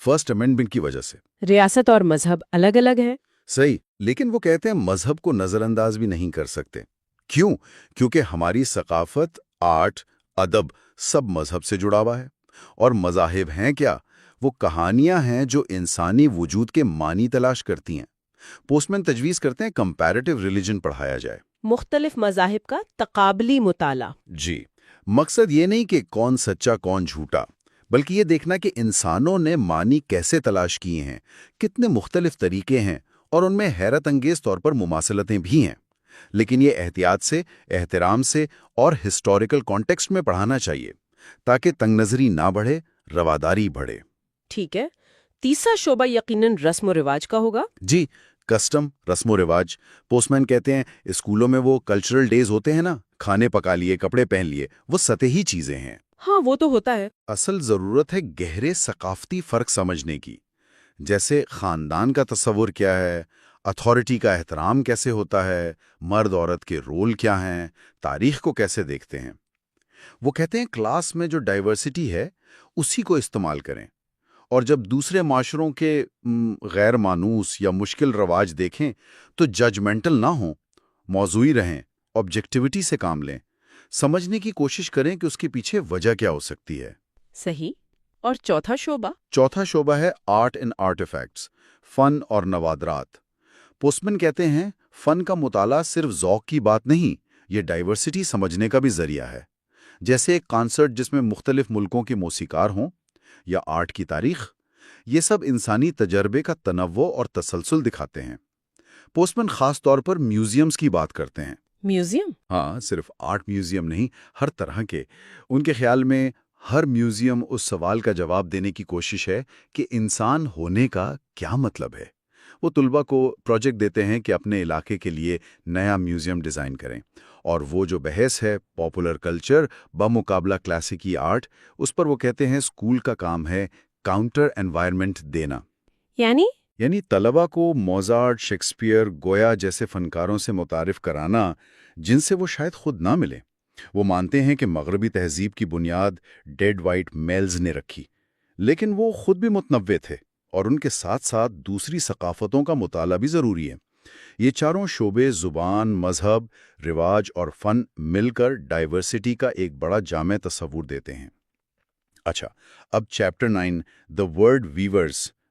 Speaker 1: فرسٹ امینڈمنٹ کی وجہ سے۔
Speaker 2: ریاست اور مذہب الگ الگ ہیں۔
Speaker 1: صحیح، لیکن وہ کہتے ہیں مذہب کو نظر انداز بھی نہیں کر سکتے۔ کیوں؟ کیونکہ ہماری ثقافت، آرٹ، ادب سب مذہب سے جڑا ہوا ہے۔ اور مذاہب ہیں کیا؟ وہ کہانیاں ہیں جو انسانی وجود کے معنی تلاش کرتی ہیں۔ پوسٹ مین تجویز کرتے ہیں کمپیریٹیو ریلیجن پڑھایا جائے۔
Speaker 2: مختلف مذاہب کا تقابلی مطالعہ۔
Speaker 1: جی، مقصد یہ نہیں کہ کون سچا کون جھوٹا، بلکہ یہ دیکھنا کہ انسانوں نے معنی کیسے تلاش کیے ہیں، کتنے مختلف طریقے ہیں، اور ان میں حیرت انگیز طور پر مماثلتیں بھی ہیں۔ لیکن یہ احتیاط سے، احترام سے اور ہسٹوریکل کانٹیکسٹ میں پڑھانا چاہیے تاکہ تنگ نظری نہ بڑھے، رواداری بڑھے۔
Speaker 2: ٹھیک ہے، تیسرا شعبہ یقیناً رسم و رواج کا ہوگا۔
Speaker 1: جی، کسٹم، رسم و رواج۔ پوسٹ مین کہتے ہیں اسکولوں میں وہ کلچرل ڈیز ہوتے ہیں نا، کھانے پکا لیے، کپڑے پہن لیے، وہ سطحی چیزیں ہیں۔
Speaker 2: ہاں، وہ تو ہوتا ہے۔
Speaker 1: اصل ضرورت ہے گہرے ثقافتی فرق سمجھنے کی، جیسے خاندان کا تصور کیا ہے، اتھارٹی کا احترام کیسے ہوتا ہے، مرد عورت کے رول کیا ہیں، تاریخ کو کیسے دیکھتے ہیں۔ وہ کہتے ہیں کلاس میں جو ڈائیورسٹی ہے اسی کو استعمال کریں، اور جب دوسرے معاشروں کے غیر مانوس یا مشکل رواج دیکھیں تو ججمنٹل نہ ہوں، موضوعی رہیں، آبجیکٹیوٹی سے کام لیں، سمجھنے کی کوشش کریں کہ اس کے پیچھے وجہ کیا ہو سکتی ہے۔
Speaker 2: صحیح۔ اور چوتھا شعبہ؟
Speaker 1: چوتھا شعبہ ہے آرٹ اینڈ آرٹیفیکٹس، فن اور نوادرات۔ پوسٹ مین کہتے ہیں فن کا مطالعہ صرف ذوق کی بات نہیں، یہ ڈائیورسٹی سمجھنے کا بھی ذریعہ ہے۔ جیسے ایک کانسرٹ جس میں مختلف ملکوں کے موسیقار ہوں، یا آرٹ کی تاریخ، یہ سب انسانی تجربے کا تنوع اور تسلسل دکھاتے ہیں۔ پوسٹ مین خاص طور پر میوزیمز کی بات کرتے ہیں۔
Speaker 2: میوزیم؟
Speaker 1: ہاں، صرف آرٹ میوزیم نہیں، ہر طرح کے۔ ان کے خیال میں ہر میوزیم اس سوال کا جواب دینے کی کوشش ہے کہ انسان ہونے کا کیا مطلب ہے۔ وہ طلباء کو پروجیکٹ دیتے ہیں کہ اپنے علاقے کے لیے نیا میوزیم ڈیزائن کریں، اور وہ جو بحث ہے پاپولر کلچر بمقابلہ کلاسیکی آرٹ، اس پر وہ کہتے ہیں اسکول کا کام ہے کاؤنٹر انوائرمنٹ دینا، یعنی طلباء کو موزارٹ، شیکسپیئر، گویا جیسے فنکاروں سے متعارف کرانا جن سے وہ شاید خود نہ ملیں۔ وہ مانتے ہیں کہ مغربی تہذیب کی بنیاد ڈیڈ وائٹ میلز نے رکھی، لیکن وہ خود بھی متنوع تھے، اور ان کے ساتھ ساتھ دوسری ثقافتوں کا مطالعہ بھی ضروری ہے۔ یہ چاروں شعبے، زبان، مذہب، رواج اور فن، مل کر ڈائیورسٹی کا ایک بڑا جامع تصور دیتے ہیں۔ اچھا، اب چیپٹر 9 دا ورڈ ویورز،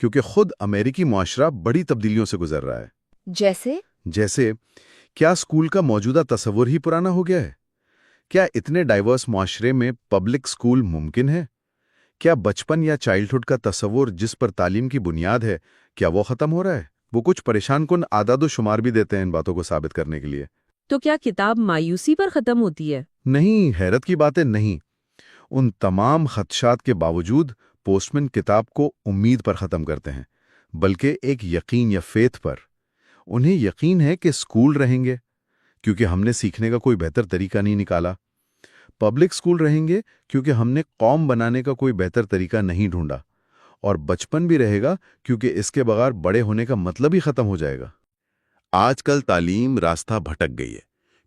Speaker 1: کیونکہ خود امریکی معاشرہ بڑی تبدیلیوں سے گزر رہا ہے۔ جیسے کیا اسکول کا موجودہ تصور ہی پرانا ہو گیا ہے؟ کیا اتنے ڈائیورس معاشرے میں پبلک اسکول ممکن ہے؟ کیا بچپن یا چائلڈہڈ کا تصور جس پر تعلیم کی بنیاد ہے، کیا وہ ختم ہو رہا ہے؟ وہ کچھ پریشان کن اعداد و شمار بھی دیتے ہیں ان باتوں کو ثابت کرنے کے لیے۔
Speaker 2: تو کیا کتاب مایوسی پر ختم ہوتی ہے؟
Speaker 1: نہیں، حیرت کی باتیں نہیں۔ ان تمام خدشات کے باوجود پوسٹ مین کتاب کو امید پر ختم کرتے ہیں، بلکہ ایک یقین یا فیتھ پر۔ انہیں یقین ہے کہ اسکول رہیں گے کیونکہ ہم نے سیکھنے کا کوئی بہتر طریقہ نہیں نکالا، پبلک اسکول رہیں گے کیونکہ ہم نے قوم بنانے کا کوئی بہتر طریقہ نہیں ڈھونڈا، اور بچپن بھی رہے گا کیونکہ اس کے بغیر بڑے ہونے کا مطلب ہی ختم ہو جائے گا۔ آج کل تعلیم راستہ بھٹک گئی ہے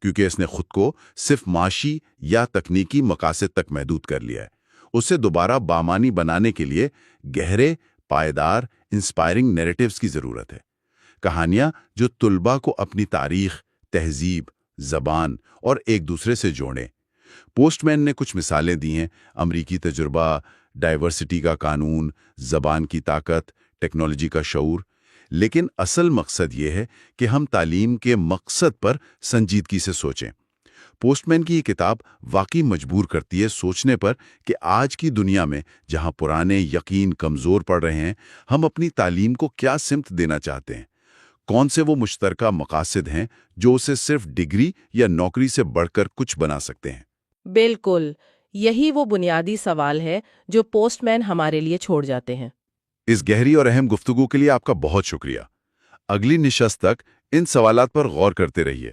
Speaker 1: کیونکہ اس نے خود کو صرف معاشی یا تکنیکی مقاصد تک محدود کر لیا ہے۔ اسے دوبارہ بامانی بنانے کے لیے گہرے، پائیدار، انسپائرنگ نیریٹیوز کی ضرورت ہے۔ کہانیاں جو طلباء کو اپنی تاریخ، تہذیب، زبان اور ایک دوسرے سے جوڑیں۔ پوسٹ مین نے کچھ مثالیں دی ہیں: امریکی تجربہ، ڈائیورسٹی کا قانون، زبان کی طاقت، ٹیکنالوجی کا شعور۔ لیکن اصل مقصد یہ ہے کہ ہم تعلیم کے مقصد پر سنجیدگی سے سوچیں۔ پوسٹ مین کی یہ کتاب واقعی مجبور کرتی ہے سوچنے پر کہ آج کی دنیا میں جہاں پرانے یقین کمزور پڑ رہے ہیں، ہم اپنی تعلیم کو کیا سمت دینا چاہتے ہیں؟ کون سے وہ مشترکہ مقاصد ہیں جو اسے صرف ڈگری یا نوکری سے بڑھ کر کچھ بنا سکتے ہیں؟
Speaker 5: بالکل، یہی وہ بنیادی سوال ہے جو پوسٹ مین ہمارے لیے چھوڑ جاتے ہیں۔
Speaker 1: اس گہری اور اہم گفتگو کے لیے آپ کا بہت شکریہ۔ اگلی نشست تک ان سوالات پر غور کرتے رہیے۔